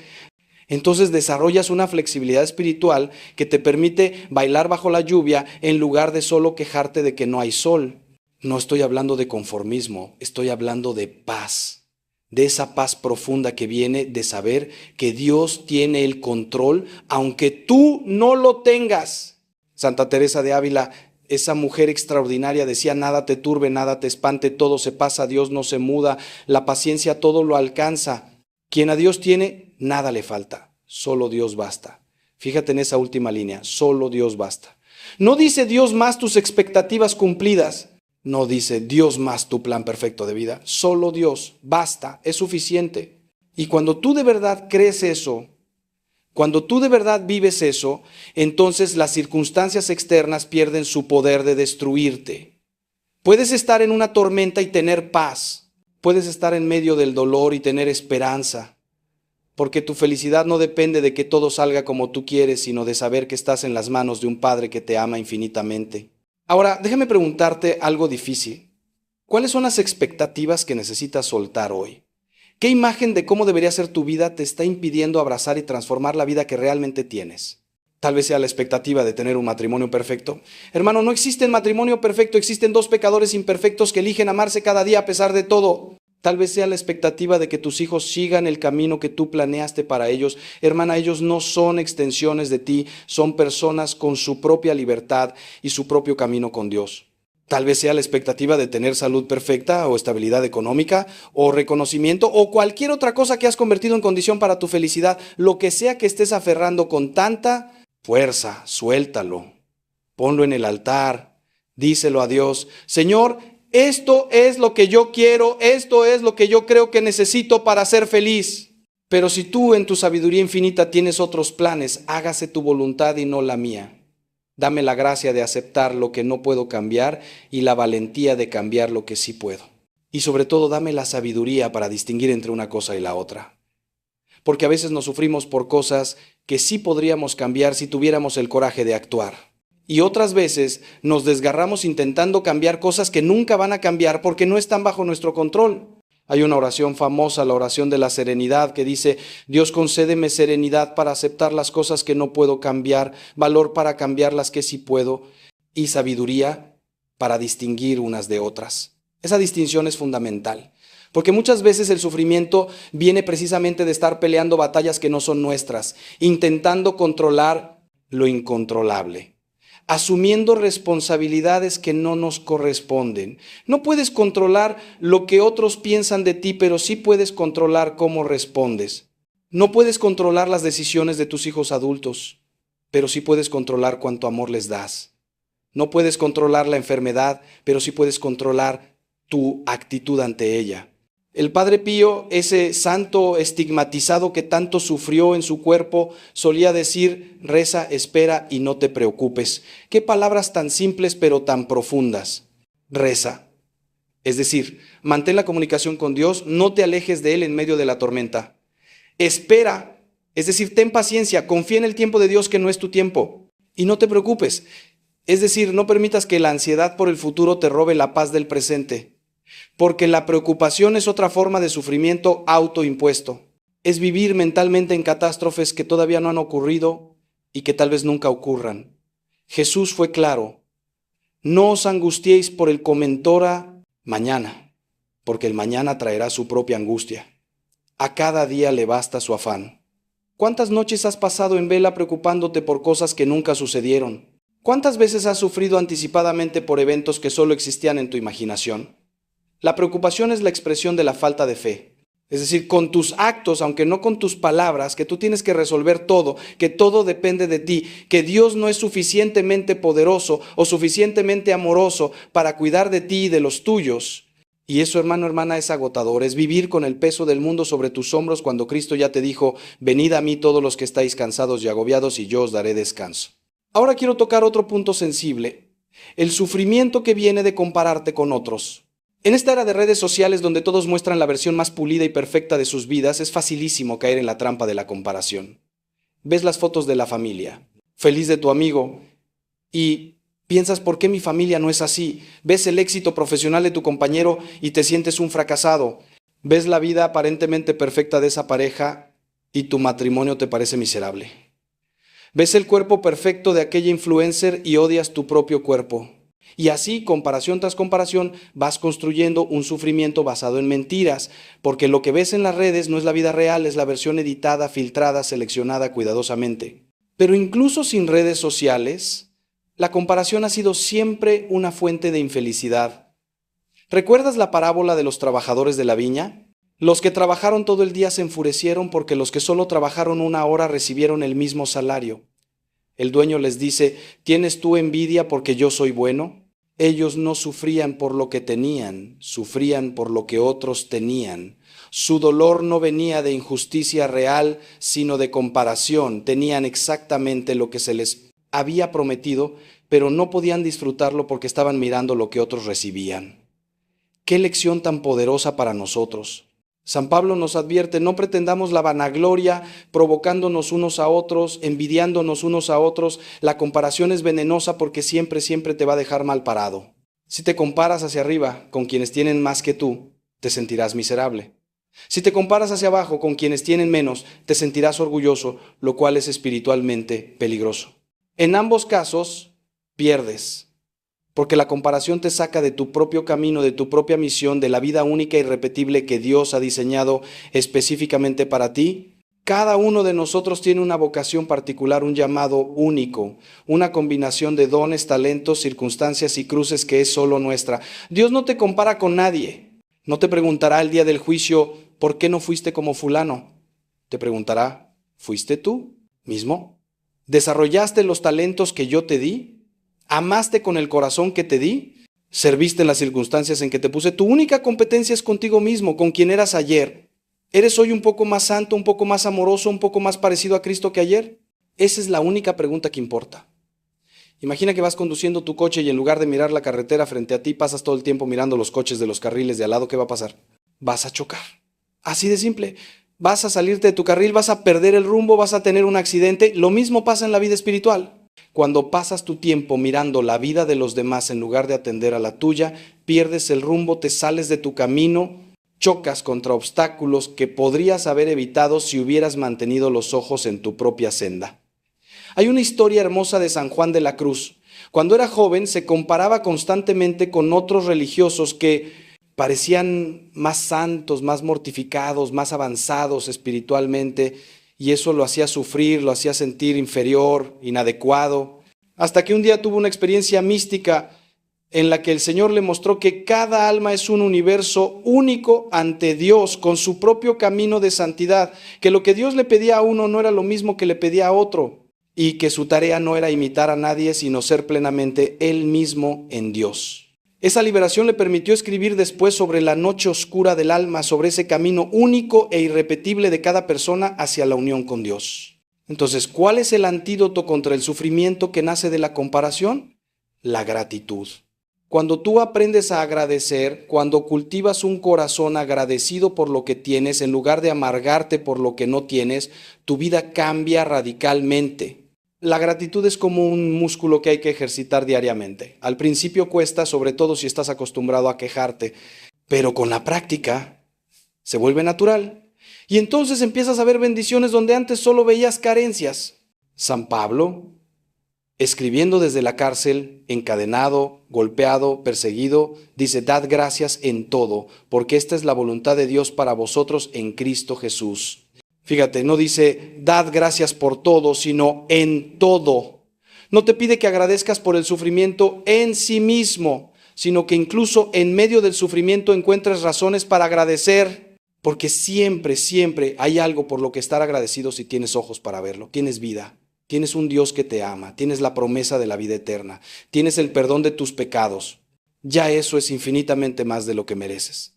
entonces desarrollas una flexibilidad espiritual que te permite bailar bajo la lluvia en lugar de solo quejarte de que no hay sol. No estoy hablando de conformismo, estoy hablando de paz, de esa paz profunda que viene de saber que Dios tiene el control, aunque tú no lo tengas. Santa Teresa de Ávila, esa mujer extraordinaria, decía: nada te turbe, nada te espante, todo se pasa, Dios no se muda, la paciencia todo lo alcanza. Quien a Dios tiene, nada le falta, solo Dios basta. Fíjate en esa última línea, solo Dios basta. No dice Dios más tus expectativas cumplidas, no dice Dios más tu plan perfecto de vida, solo Dios basta, es suficiente. Y cuando tú de verdad crees eso, cuando tú de verdad vives eso, entonces las circunstancias externas pierden su poder de destruirte. Puedes estar en una tormenta y tener paz. Puedes estar en medio del dolor y tener esperanza. Porque tu felicidad no depende de que todo salga como tú quieres, sino de saber que estás en las manos de un Padre que te ama infinitamente. Ahora, déjame preguntarte algo difícil. ¿Cuáles son las expectativas que necesitas soltar hoy? ¿Qué imagen de cómo debería ser tu vida te está impidiendo abrazar y transformar la vida que realmente tienes? Tal vez sea la expectativa de tener un matrimonio perfecto. Hermano, no existe matrimonio perfecto, existen dos pecadores imperfectos que eligen amarse cada día a pesar de todo. Tal vez sea la expectativa de que tus hijos sigan el camino que tú planeaste para ellos. Hermana, ellos no son extensiones de ti, son personas con su propia libertad y su propio camino con Dios. Tal vez sea la expectativa de tener salud perfecta o estabilidad económica o reconocimiento o cualquier otra cosa que has convertido en condición para tu felicidad. Lo que sea que estés aferrando con tanta fuerza, suéltalo, ponlo en el altar, díselo a Dios: Señor, esto es lo que yo quiero, esto es lo que yo creo que necesito para ser feliz. Pero si tú en tu sabiduría infinita tienes otros planes, hágase tu voluntad y no la mía. Dame la gracia de aceptar lo que no puedo cambiar y la valentía de cambiar lo que sí puedo. Y sobre todo, dame la sabiduría para distinguir entre una cosa y la otra. Porque a veces nos sufrimos por cosas que sí podríamos cambiar si tuviéramos el coraje de actuar. Y otras veces nos desgarramos intentando cambiar cosas que nunca van a cambiar porque no están bajo nuestro control. Hay una oración famosa, la oración de la serenidad, que dice: Dios, concédeme serenidad para aceptar las cosas que no puedo cambiar, valor para cambiar las que sí puedo, y sabiduría para distinguir unas de otras. Esa distinción es fundamental, porque muchas veces el sufrimiento viene precisamente de estar peleando batallas que no son nuestras, intentando controlar lo incontrolable, asumiendo responsabilidades que no nos corresponden. No puedes controlar lo que otros piensan de ti, pero sí puedes controlar cómo respondes. No puedes controlar las decisiones de tus hijos adultos, pero sí puedes controlar cuánto amor les das. No puedes controlar la enfermedad, pero sí puedes controlar tu actitud ante ella. El Padre Pío, ese santo estigmatizado que tanto sufrió en su cuerpo, solía decir: reza, espera y no te preocupes. Qué palabras tan simples pero tan profundas. Reza. Es decir, mantén la comunicación con Dios, no te alejes de Él en medio de la tormenta. Espera, es decir, ten paciencia, confía en el tiempo de Dios que no es tu tiempo. Y no te preocupes, es decir, no permitas que la ansiedad por el futuro te robe la paz del presente. Porque la preocupación es otra forma de sufrimiento autoimpuesto. Es vivir mentalmente en catástrofes que todavía no han ocurrido y que tal vez nunca ocurran. Jesús fue claro: no os angustiéis por el comentora mañana, porque el mañana traerá su propia angustia. A cada día le basta su afán. ¿Cuántas noches has pasado en vela preocupándote por cosas que nunca sucedieron? ¿Cuántas veces has sufrido anticipadamente por eventos que solo existían en tu imaginación? La preocupación es la expresión de la falta de fe. Es decir, con tus actos, aunque no con tus palabras, que tú tienes que resolver todo, que todo depende de ti, que Dios no es suficientemente poderoso o suficientemente amoroso para cuidar de ti y de los tuyos. Y eso, hermano, hermana, es agotador. Es vivir con el peso del mundo sobre tus hombros cuando Cristo ya te dijo: venid a mí todos los que estáis cansados y agobiados y yo os daré descanso. Ahora quiero tocar otro punto sensible. El sufrimiento que viene de compararte con otros. En esta era de redes sociales donde todos muestran la versión más pulida y perfecta de sus vidas, es facilísimo caer en la trampa de la comparación. Ves las fotos de la familia, feliz de tu amigo, y piensas, ¿por qué mi familia no es así? Ves el éxito profesional de tu compañero y te sientes un fracasado. Ves la vida aparentemente perfecta de esa pareja y tu matrimonio te parece miserable. Ves el cuerpo perfecto de aquella influencer y odias tu propio cuerpo. Y así, comparación tras comparación, vas construyendo un sufrimiento basado en mentiras, porque lo que ves en las redes no es la vida real, es la versión editada, filtrada, seleccionada cuidadosamente. Pero incluso sin redes sociales, la comparación ha sido siempre una fuente de infelicidad. ¿Recuerdas la parábola de los trabajadores de la viña? Los que trabajaron todo el día se enfurecieron porque los que solo trabajaron una hora recibieron el mismo salario. El dueño les dice, ¿tienes tú envidia porque yo soy bueno? Ellos no sufrían por lo que tenían, sufrían por lo que otros tenían. Su dolor no venía de injusticia real, sino de comparación. Tenían exactamente lo que se les había prometido, pero no podían disfrutarlo porque estaban mirando lo que otros recibían. ¡Qué lección tan poderosa para nosotros! San Pablo nos advierte, no pretendamos la vanagloria, provocándonos unos a otros, envidiándonos unos a otros. La comparación es venenosa porque siempre te va a dejar mal parado. Si te comparas hacia arriba con quienes tienen más que tú, te sentirás miserable. Si te comparas hacia abajo con quienes tienen menos, te sentirás orgulloso, lo cual es espiritualmente peligroso. En ambos casos, pierdes. Porque la comparación te saca de tu propio camino, de tu propia misión, de la vida única y irrepetible que Dios ha diseñado específicamente para ti. Cada uno de nosotros tiene una vocación particular, un llamado único, una combinación de dones, talentos, circunstancias y cruces que es solo nuestra. Dios no te compara con nadie. No te preguntará el día del juicio, ¿por qué no fuiste como fulano? Te preguntará, ¿fuiste tú mismo? ¿Desarrollaste los talentos que yo te di? ¿Amaste con el corazón que te di? ¿Serviste en las circunstancias en que te puse? Tu única competencia es contigo mismo, con quien eras ayer. ¿Eres hoy un poco más santo, un poco más amoroso, un poco más parecido a Cristo que ayer? Esa es la única pregunta que importa. Imagina que vas conduciendo tu coche y en lugar de mirar la carretera frente a ti, pasas todo el tiempo mirando los coches de los carriles de al lado. ¿Qué va a pasar? Vas a chocar. Así de simple. Vas a salirte de tu carril, vas a perder el rumbo, vas a tener un accidente. Lo mismo pasa en la vida espiritual. Cuando pasas tu tiempo mirando la vida de los demás en lugar de atender a la tuya, pierdes el rumbo, te sales de tu camino, chocas contra obstáculos que podrías haber evitado si hubieras mantenido los ojos en tu propia senda. Hay una historia hermosa de San Juan de la Cruz. Cuando era joven se comparaba constantemente con otros religiosos que parecían más santos, más mortificados, más avanzados espiritualmente, y eso lo hacía sufrir, lo hacía sentir inferior, inadecuado, hasta que un día tuvo una experiencia mística en la que el Señor le mostró que cada alma es un universo único ante Dios, con su propio camino de santidad, que lo que Dios le pedía a uno no era lo mismo que le pedía a otro, y que su tarea no era imitar a nadie, sino ser plenamente Él mismo en Dios. Esa liberación le permitió escribir después sobre la noche oscura del alma, sobre ese camino único e irrepetible de cada persona hacia la unión con Dios. Entonces, ¿cuál es el antídoto contra el sufrimiento que nace de la comparación? La gratitud. Cuando tú aprendes a agradecer, cuando cultivas un corazón agradecido por lo que tienes, en lugar de amargarte por lo que no tienes, tu vida cambia radicalmente. La gratitud es como un músculo que hay que ejercitar diariamente. Al principio cuesta, sobre todo si estás acostumbrado a quejarte, pero con la práctica se vuelve natural. Y entonces empiezas a ver bendiciones donde antes solo veías carencias. San Pablo, escribiendo desde la cárcel, encadenado, golpeado, perseguido, dice, dad gracias en todo, porque esta es la voluntad de Dios para vosotros en Cristo Jesús. Fíjate, no dice, dad gracias por todo, sino en todo. No te pide que agradezcas por el sufrimiento en sí mismo, sino que incluso en medio del sufrimiento encuentres razones para agradecer, porque siempre hay algo por lo que estar agradecido si tienes ojos para verlo. Tienes vida, tienes un Dios que te ama, tienes la promesa de la vida eterna, tienes el perdón de tus pecados. Ya eso es infinitamente más de lo que mereces.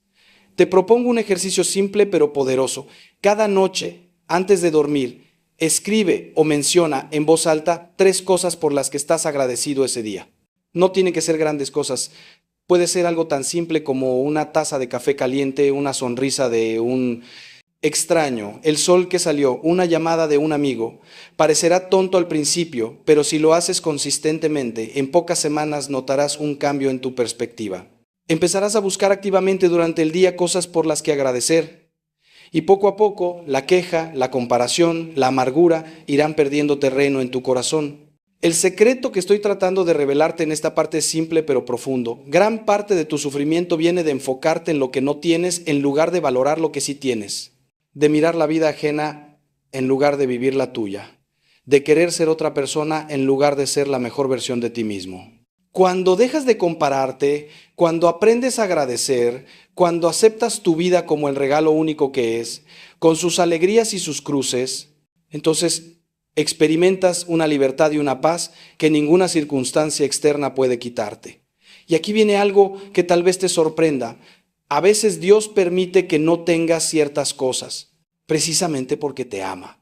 Te propongo un ejercicio simple pero poderoso. Cada noche, antes de dormir, escribe o menciona en voz alta 3 cosas por las que estás agradecido ese día. No tienen que ser grandes cosas. Puede ser algo tan simple como una taza de café caliente, una sonrisa de un extraño, el sol que salió, una llamada de un amigo. Parecerá tonto al principio, pero si lo haces consistentemente, en pocas semanas notarás un cambio en tu perspectiva. Empezarás a buscar activamente durante el día cosas por las que agradecer. Y poco a poco, la queja, la comparación, la amargura irán perdiendo terreno en tu corazón. El secreto que estoy tratando de revelarte en esta parte es simple pero profundo. Gran parte de tu sufrimiento viene de enfocarte en lo que no tienes en lugar de valorar lo que sí tienes, de mirar la vida ajena en lugar de vivir la tuya, de querer ser otra persona en lugar de ser la mejor versión de ti mismo. Cuando dejas de compararte, cuando aprendes a agradecer, cuando aceptas tu vida como el regalo único que es, con sus alegrías y sus cruces, entonces experimentas una libertad y una paz que ninguna circunstancia externa puede quitarte. Y aquí viene algo que tal vez te sorprenda. A veces Dios permite que no tengas ciertas cosas, precisamente porque te ama.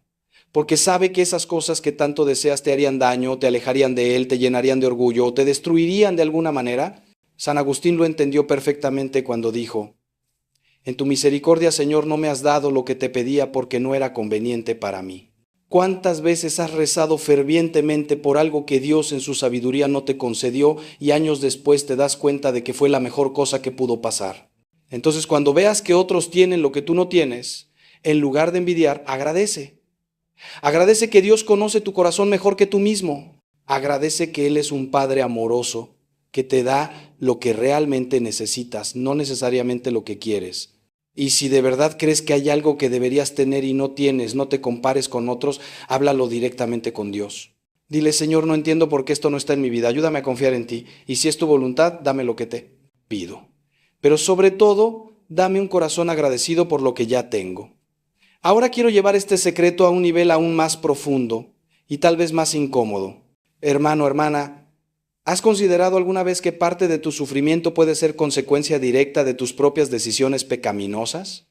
Porque sabe que esas cosas que tanto deseas te harían daño, te alejarían de Él, te llenarían de orgullo o te destruirían de alguna manera. San Agustín lo entendió perfectamente cuando dijo: en tu misericordia, Señor, no me has dado lo que te pedía porque no era conveniente para mí. ¿Cuántas veces has rezado fervientemente por algo que Dios en su sabiduría no te concedió y años después te das cuenta de que fue la mejor cosa que pudo pasar? Entonces, cuando veas que otros tienen lo que tú no tienes, en lugar de envidiar, agradece. Agradece que Dios conoce tu corazón mejor que tú mismo. Agradece que Él es un Padre amoroso que te da lo que realmente necesitas, no necesariamente lo que quieres. Y si de verdad crees que hay algo que deberías tener y no tienes, no te compares con otros, háblalo directamente con Dios. Dile: Señor, no entiendo por qué esto no está en mi vida, ayúdame a confiar en ti. Y si es tu voluntad, dame lo que te pido. Pero sobre todo, dame un corazón agradecido por lo que ya tengo. Ahora quiero llevar este secreto a un nivel aún más profundo y tal vez más incómodo. Hermano, hermana, ¿has considerado alguna vez que parte de tu sufrimiento puede ser consecuencia directa de tus propias decisiones pecaminosas?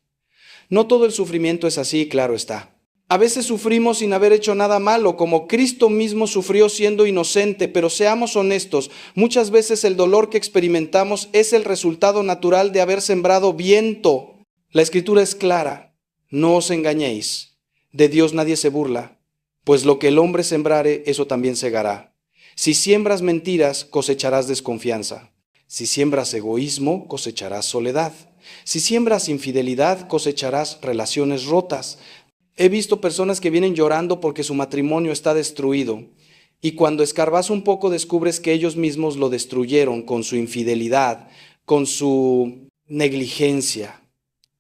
No todo el sufrimiento es así, claro está. A veces sufrimos sin haber hecho nada malo, como Cristo mismo sufrió siendo inocente, pero seamos honestos, muchas veces el dolor que experimentamos es el resultado natural de haber sembrado viento. La Escritura es clara: no os engañéis, de Dios nadie se burla, pues lo que el hombre sembrare, eso también segará. Si siembras mentiras, cosecharás desconfianza. Si siembras egoísmo, cosecharás soledad. Si siembras infidelidad, cosecharás relaciones rotas. He visto personas que vienen llorando porque su matrimonio está destruido, y cuando escarbas un poco descubres que ellos mismos lo destruyeron con su infidelidad, con su negligencia,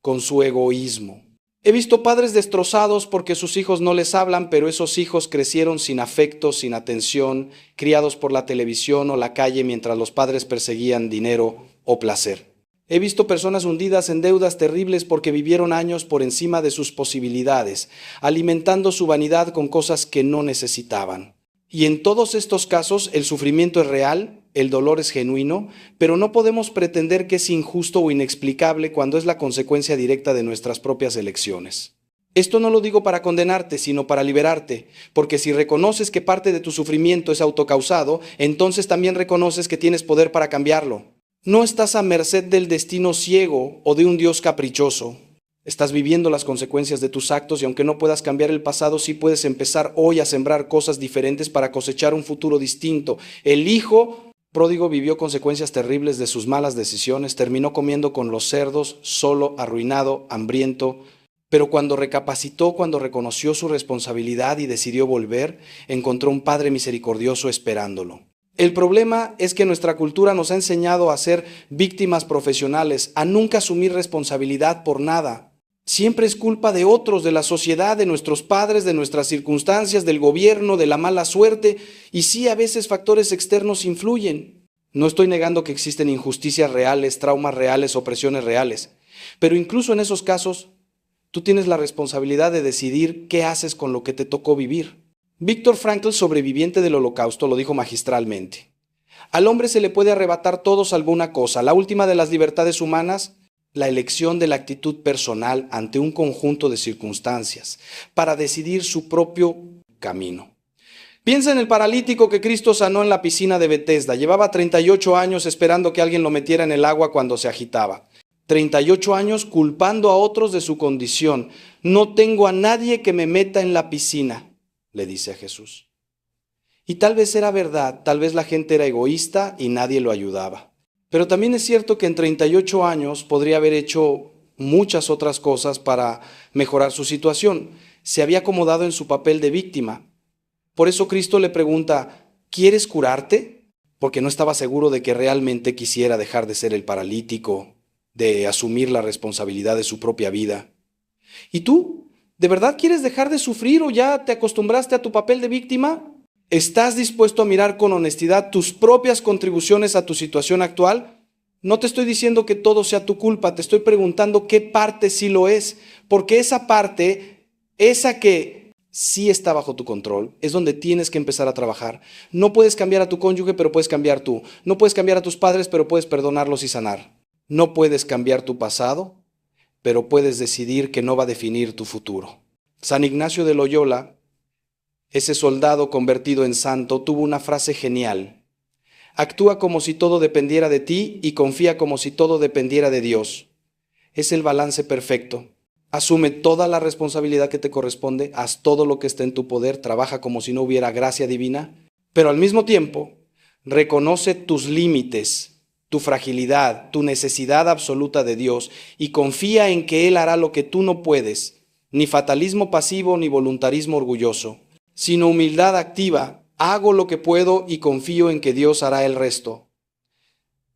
con su egoísmo. He visto padres destrozados porque sus hijos no les hablan, pero esos hijos crecieron sin afecto, sin atención, criados por la televisión o la calle mientras los padres perseguían dinero o placer. He visto personas hundidas en deudas terribles porque vivieron años por encima de sus posibilidades, alimentando su vanidad con cosas que no necesitaban. Y en todos estos casos el sufrimiento es real, el dolor es genuino, pero no podemos pretender que es injusto o inexplicable cuando es la consecuencia directa de nuestras propias elecciones. Esto no lo digo para condenarte, sino para liberarte, porque si reconoces que parte de tu sufrimiento es autocausado, entonces también reconoces que tienes poder para cambiarlo. No estás a merced del destino ciego o de un Dios caprichoso. Estás viviendo las consecuencias de tus actos y aunque no puedas cambiar el pasado, sí puedes empezar hoy a sembrar cosas diferentes para cosechar un futuro distinto. El hijo pródigo vivió consecuencias terribles de sus malas decisiones, terminó comiendo con los cerdos, solo, arruinado, hambriento. Pero cuando recapacitó, cuando reconoció su responsabilidad y decidió volver, encontró un Padre misericordioso esperándolo. El problema es que nuestra cultura nos ha enseñado a ser víctimas profesionales, a nunca asumir responsabilidad por nada. Siempre es culpa de otros, de la sociedad, de nuestros padres, de nuestras circunstancias, del gobierno, de la mala suerte. Y sí, a veces factores externos influyen. No estoy negando que existen injusticias reales, traumas reales, opresiones reales. Pero incluso en esos casos, tú tienes la responsabilidad de decidir qué haces con lo que te tocó vivir. Viktor Frankl, sobreviviente del Holocausto, lo dijo magistralmente: al hombre se le puede arrebatar todo salvo una cosa, la última de las libertades humanas, la elección de la actitud personal ante un conjunto de circunstancias para decidir su propio camino. Piensa en el paralítico que Cristo sanó en la piscina de Betesda. Llevaba 38 años esperando que alguien lo metiera en el agua cuando se agitaba. 38 años culpando a otros de su condición. No tengo a nadie que me meta en la piscina, le dice a Jesús. Y tal vez era verdad, tal vez la gente era egoísta y nadie lo ayudaba. Pero también es cierto que en 38 años podría haber hecho muchas otras cosas para mejorar su situación. Se había acomodado en su papel de víctima. Por eso Cristo le pregunta, ¿quieres curarte? Porque no estaba seguro de que realmente quisiera dejar de ser el paralítico, de asumir la responsabilidad de su propia vida. ¿Y tú? ¿De verdad quieres dejar de sufrir o ya te acostumbraste a tu papel de víctima? ¿Estás dispuesto a mirar con honestidad tus propias contribuciones a tu situación actual? No te estoy diciendo que todo sea tu culpa, te estoy preguntando qué parte sí lo es, porque esa parte, esa que sí está bajo tu control, es donde tienes que empezar a trabajar. No puedes cambiar a tu cónyuge, pero puedes cambiar tú. No puedes cambiar a tus padres, pero puedes perdonarlos y sanar. No puedes cambiar tu pasado, pero puedes decidir que no va a definir tu futuro. San Ignacio de Loyola, ese soldado convertido en santo, tuvo una frase genial. Actúa como si todo dependiera de ti y confía como si todo dependiera de Dios. Es el balance perfecto. Asume toda la responsabilidad que te corresponde, haz todo lo que esté en tu poder, trabaja como si no hubiera gracia divina, pero al mismo tiempo reconoce tus límites, tu fragilidad, tu necesidad absoluta de Dios y confía en que Él hará lo que tú no puedes, ni fatalismo pasivo ni voluntarismo orgulloso, sino humildad activa. Hago lo que puedo y confío en que Dios hará el resto.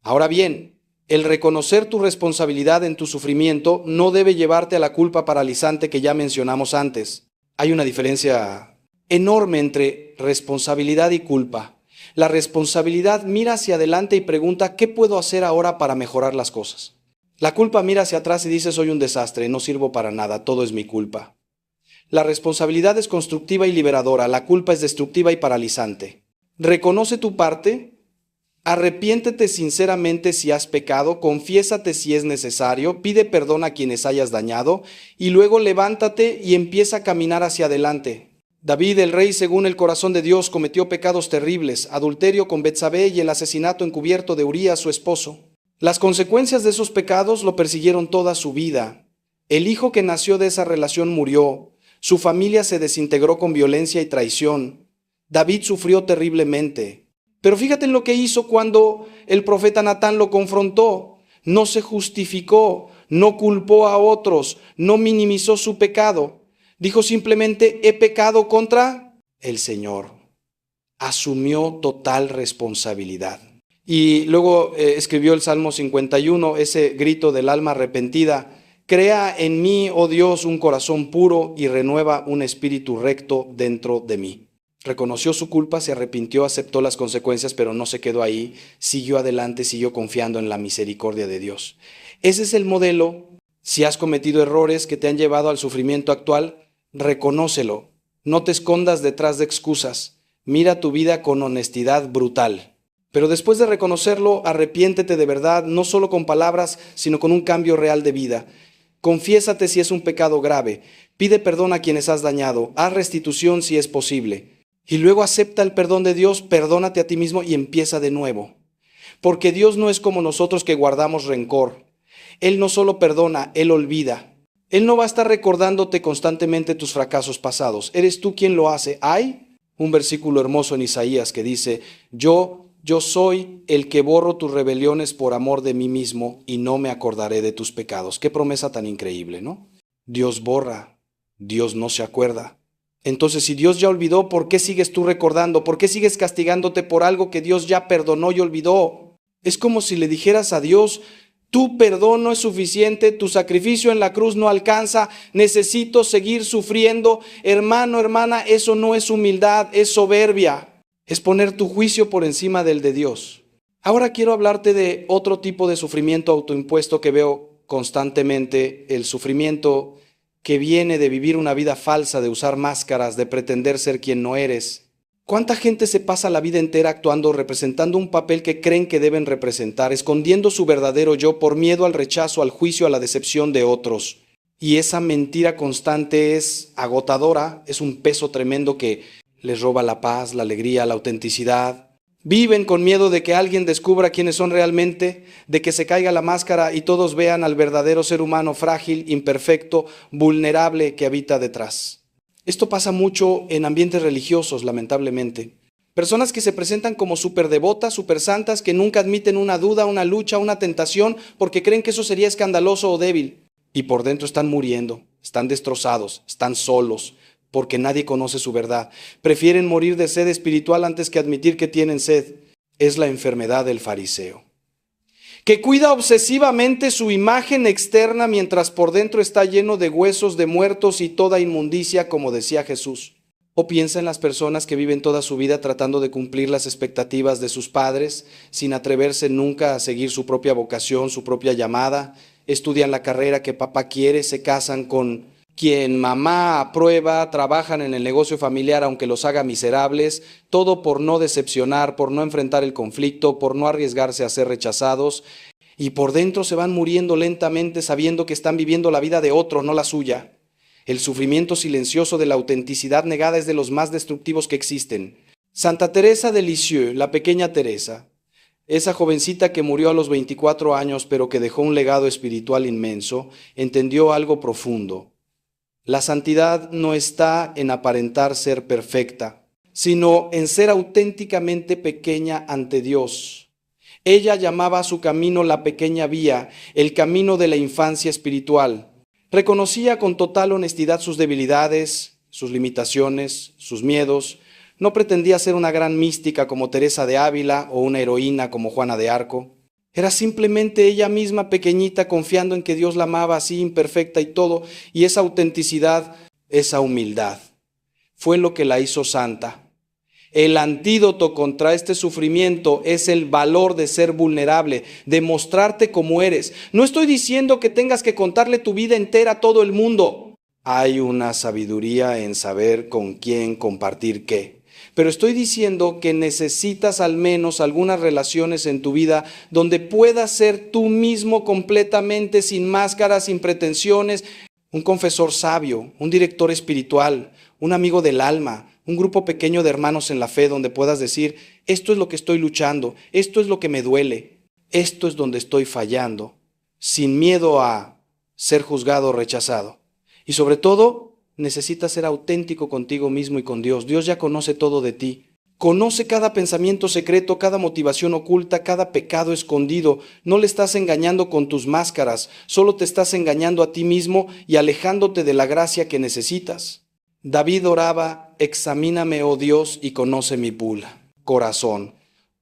Ahora bien, el reconocer tu responsabilidad en tu sufrimiento no debe llevarte a la culpa paralizante que ya mencionamos antes. Hay una diferencia enorme entre responsabilidad y culpa. La responsabilidad mira hacia adelante y pregunta, ¿qué puedo hacer ahora para mejorar las cosas? La culpa mira hacia atrás y dice, soy un desastre, no sirvo para nada, todo es mi culpa. La responsabilidad es constructiva y liberadora, la culpa es destructiva y paralizante. Reconoce tu parte. Arrepiéntete sinceramente si has pecado, confiésate si es necesario, pide perdón a quienes hayas dañado y luego levántate y empieza a caminar hacia adelante. David, el rey según el corazón de Dios, cometió pecados terribles, adulterio con Betsabé y el asesinato encubierto de Urías, su esposo. Las consecuencias de esos pecados lo persiguieron toda su vida. El hijo que nació de esa relación murió, su familia se desintegró con violencia y traición. David sufrió terriblemente. Pero fíjate en lo que hizo cuando el profeta Natán lo confrontó. No se justificó, no culpó a otros, no minimizó su pecado. Dijo simplemente, he pecado contra el Señor. Asumió total responsabilidad. Y luego escribió el Salmo 51, ese grito del alma arrepentida. Crea en mí, oh Dios, un corazón puro y renueva un espíritu recto dentro de mí. Reconoció su culpa, se arrepintió, aceptó las consecuencias, pero no se quedó ahí, siguió adelante, siguió confiando en la misericordia de Dios. Ese es el modelo. Si has cometido errores que te han llevado al sufrimiento actual, reconócelo. No te escondas detrás de excusas. Mira tu vida con honestidad brutal. Pero después de reconocerlo, arrepiéntete de verdad, no solo con palabras, sino con un cambio real de vida. Confiésate si es un pecado grave. Pide perdón a quienes has dañado. Haz restitución si es posible. Y luego acepta el perdón de Dios, perdónate a ti mismo y empieza de nuevo. Porque Dios no es como nosotros que guardamos rencor. Él no solo perdona, Él olvida. Él no va a estar recordándote constantemente tus fracasos pasados. Eres tú quien lo hace. Hay un versículo hermoso en Isaías que dice, yo soy el que borro tus rebeliones por amor de mí mismo y no me acordaré de tus pecados. Qué promesa tan increíble, ¿no? Dios borra, Dios no se acuerda. Entonces, si Dios ya olvidó, ¿por qué sigues tú recordando? ¿Por qué sigues castigándote por algo que Dios ya perdonó y olvidó? Es como si le dijeras a Dios, tu perdón no es suficiente, tu sacrificio en la cruz no alcanza, necesito seguir sufriendo. Hermano, hermana, eso no es humildad, es soberbia. Es poner tu juicio por encima del de Dios. Ahora quiero hablarte de otro tipo de sufrimiento autoimpuesto que veo constantemente, el sufrimiento que viene de vivir una vida falsa, de usar máscaras, de pretender ser quien no eres. ¿Cuánta gente se pasa la vida entera actuando, representando un papel que creen que deben representar, escondiendo su verdadero yo por miedo al rechazo, al juicio, a la decepción de otros? Y esa mentira constante es agotadora, es un peso tremendo que les roba la paz, la alegría, la autenticidad. Viven con miedo de que alguien descubra quiénes son realmente, de que se caiga la máscara y todos vean al verdadero ser humano frágil, imperfecto, vulnerable que habita detrás. Esto pasa mucho en ambientes religiosos, lamentablemente. Personas que se presentan como súper devotas, súper santas, que nunca admiten una duda, una lucha, una tentación, porque creen que eso sería escandaloso o débil. Y por dentro están muriendo, están destrozados, están solos, porque nadie conoce su verdad. Prefieren morir de sed espiritual antes que admitir que tienen sed. Es la enfermedad del fariseo, que cuida obsesivamente su imagen externa mientras por dentro está lleno de huesos de muertos y toda inmundicia, como decía Jesús. O piensa en las personas que viven toda su vida tratando de cumplir las expectativas de sus padres, sin atreverse nunca a seguir su propia vocación, su propia llamada. Estudian la carrera que papá quiere, se casan con quien mamá aprueba, trabajan en el negocio familiar aunque los haga miserables, todo por no decepcionar, por no enfrentar el conflicto, por no arriesgarse a ser rechazados, y por dentro se van muriendo lentamente sabiendo que están viviendo la vida de otro, no la suya. El sufrimiento silencioso de la autenticidad negada es de los más destructivos que existen. Santa Teresa de Lisieux, la pequeña Teresa, esa jovencita que murió a los 24 años pero que dejó un legado espiritual inmenso, entendió algo profundo. La santidad no está en aparentar ser perfecta, sino en ser auténticamente pequeña ante Dios. Ella llamaba a su camino la pequeña vía, el camino de la infancia espiritual. Reconocía con total honestidad sus debilidades, sus limitaciones, sus miedos. No pretendía ser una gran mística como Teresa de Ávila o una heroína como Juana de Arco. Era simplemente ella misma pequeñita confiando en que Dios la amaba así imperfecta y todo, y esa autenticidad, esa humildad, fue lo que la hizo santa. El antídoto contra este sufrimiento es el valor de ser vulnerable, de mostrarte como eres. No estoy diciendo que tengas que contarle tu vida entera a todo el mundo. Hay una sabiduría en saber con quién compartir qué. Pero estoy diciendo que necesitas al menos algunas relaciones en tu vida donde puedas ser tú mismo completamente, sin máscaras, sin pretensiones. Un confesor sabio, un director espiritual, un amigo del alma, un grupo pequeño de hermanos en la fe donde puedas decir, esto es lo que estoy luchando, esto es lo que me duele, esto es donde estoy fallando, sin miedo a ser juzgado o rechazado. Y sobre todo, necesitas ser auténtico contigo mismo y con Dios. Dios ya conoce todo de ti. Conoce cada pensamiento secreto, cada motivación oculta, cada pecado escondido. No le estás engañando con tus máscaras, solo te estás engañando a ti mismo y alejándote de la gracia que necesitas. David oraba, examíname, oh Dios, y conoce mi corazón.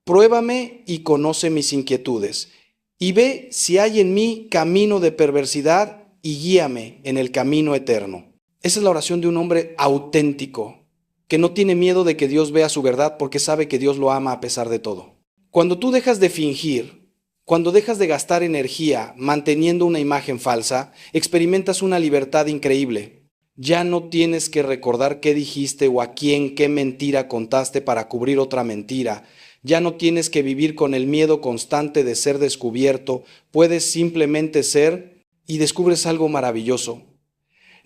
Pruébame y conoce mis inquietudes. Y ve si hay en mí camino de perversidad y guíame en el camino eterno. Esa es la oración de un hombre auténtico, que no tiene miedo de que Dios vea su verdad porque sabe que Dios lo ama a pesar de todo. Cuando tú dejas de fingir, cuando dejas de gastar energía manteniendo una imagen falsa, experimentas una libertad increíble. Ya no tienes que recordar qué dijiste o a quién, qué mentira contaste para cubrir otra mentira. Ya no tienes que vivir con el miedo constante de ser descubierto. Puedes simplemente ser y descubres algo maravilloso.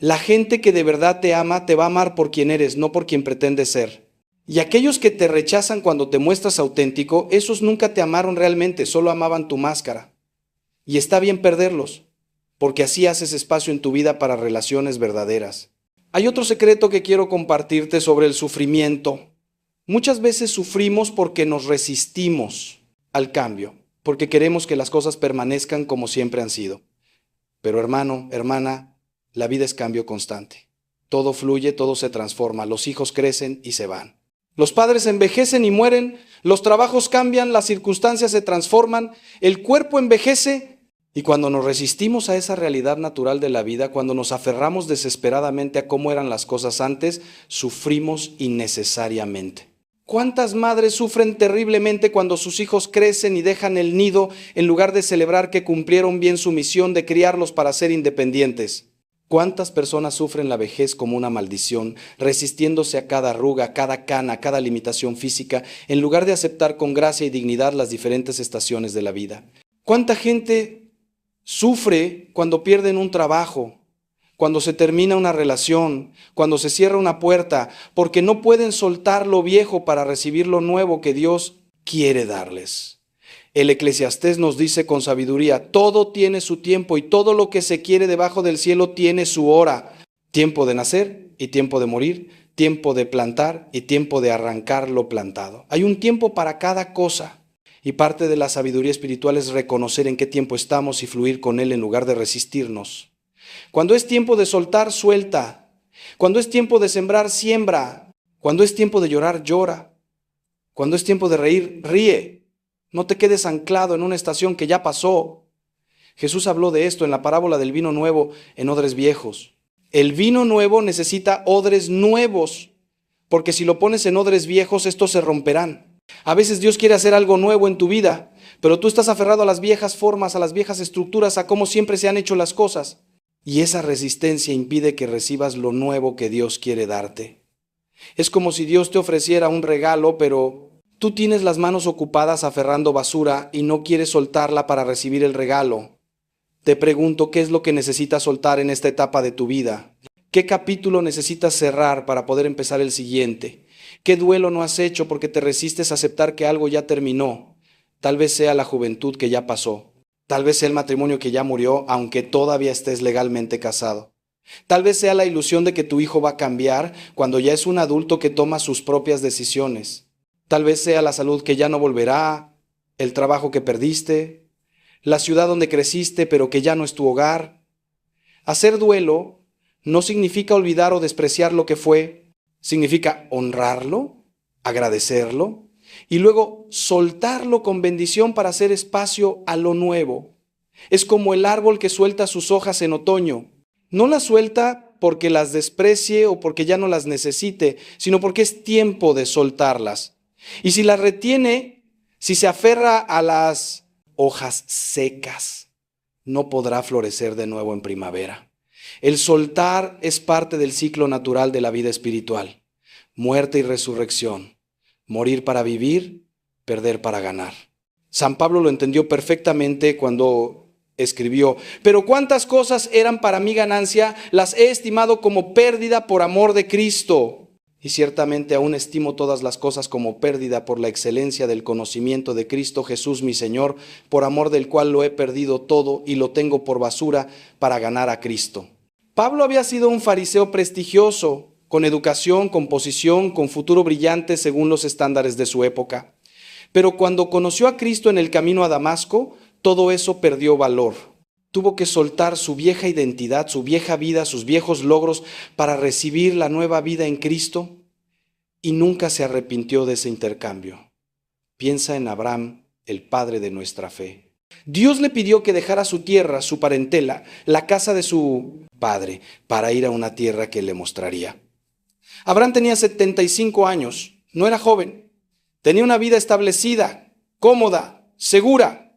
La gente que de verdad te ama te va a amar por quien eres, no por quien pretendes ser. Y aquellos que te rechazan cuando te muestras auténtico, esos nunca te amaron realmente, solo amaban tu máscara. Y está bien perderlos, porque así haces espacio en tu vida para relaciones verdaderas. Hay otro secreto que quiero compartirte sobre el sufrimiento. Muchas veces sufrimos porque nos resistimos al cambio, porque queremos que las cosas permanezcan como siempre han sido. Pero hermano, hermana, la vida es cambio constante. Todo fluye, todo se transforma, los hijos crecen y se van. Los padres envejecen y mueren, los trabajos cambian, las circunstancias se transforman, el cuerpo envejece. Y cuando nos resistimos a esa realidad natural de la vida, cuando nos aferramos desesperadamente a cómo eran las cosas antes, sufrimos innecesariamente. ¿Cuántas madres sufren terriblemente cuando sus hijos crecen y dejan el nido en lugar de celebrar que cumplieron bien su misión de criarlos para ser independientes? ¿Cuántas personas sufren la vejez como una maldición, resistiéndose a cada arruga, cada cana, cada limitación física, en lugar de aceptar con gracia y dignidad las diferentes estaciones de la vida? ¿Cuánta gente sufre cuando pierden un trabajo, cuando se termina una relación, cuando se cierra una puerta, porque no pueden soltar lo viejo para recibir lo nuevo que Dios quiere darles. El Eclesiastés nos dice con sabiduría, todo tiene su tiempo y todo lo que se quiere debajo del cielo tiene su hora. Tiempo de nacer y tiempo de morir, tiempo de plantar y tiempo de arrancar lo plantado. Hay un tiempo para cada cosa. Y parte de la sabiduría espiritual es reconocer en qué tiempo estamos y fluir con Él en lugar de resistirnos. Cuando es tiempo de soltar, suelta. Cuando es tiempo de sembrar, siembra. Cuando es tiempo de llorar, llora. Cuando es tiempo de reír, ríe. No te quedes anclado en una estación que ya pasó. Jesús habló de esto en la parábola del vino nuevo en odres viejos. El vino nuevo necesita odres nuevos, porque si lo pones en odres viejos, estos se romperán. A veces Dios quiere hacer algo nuevo en tu vida, pero tú estás aferrado a las viejas formas, a las viejas estructuras, a cómo siempre se han hecho las cosas. Y esa resistencia impide que recibas lo nuevo que Dios quiere darte. Es como si Dios te ofreciera un regalo, pero tú tienes las manos ocupadas aferrando basura y no quieres soltarla para recibir el regalo. Te pregunto, ¿qué es lo que necesitas soltar en esta etapa de tu vida? ¿Qué capítulo necesitas cerrar para poder empezar el siguiente? ¿Qué duelo no has hecho porque te resistes a aceptar que algo ya terminó? Tal vez sea la juventud que ya pasó. Tal vez sea el matrimonio que ya murió, aunque todavía estés legalmente casado. Tal vez sea la ilusión de que tu hijo va a cambiar cuando ya es un adulto que toma sus propias decisiones. Tal vez sea la salud que ya no volverá, el trabajo que perdiste, la ciudad donde creciste pero que ya no es tu hogar. Hacer duelo no significa olvidar o despreciar lo que fue. Significa honrarlo, agradecerlo y luego soltarlo con bendición para hacer espacio a lo nuevo. Es como el árbol que suelta sus hojas en otoño. No las suelta porque las desprecie o porque ya no las necesite, sino porque es tiempo de soltarlas. Y si las retiene, si se aferra a las hojas secas, no podrá florecer de nuevo en primavera. El soltar es parte del ciclo natural de la vida espiritual. Muerte y resurrección. Morir para vivir, perder para ganar. San Pablo lo entendió perfectamente cuando escribió, pero cuántas cosas eran para mi ganancia, las he estimado como pérdida por amor de Cristo. Y ciertamente aún estimo todas las cosas como pérdida por la excelencia del conocimiento de Cristo Jesús mi Señor, por amor del cual lo he perdido todo y lo tengo por basura para ganar a Cristo. Pablo había sido un fariseo prestigioso, con educación, con posición, con futuro brillante según los estándares de su época. Pero cuando conoció a Cristo en el camino a Damasco, todo eso perdió valor. Tuvo que soltar su vieja identidad, su vieja vida, sus viejos logros para recibir la nueva vida en Cristo y nunca se arrepintió de ese intercambio. Piensa en Abraham, el padre de nuestra fe. Dios le pidió que dejara su tierra, su parentela, la casa de su padre, para ir a una tierra que le mostraría. Abraham tenía 75 años, no era joven, tenía una vida establecida, cómoda, segura,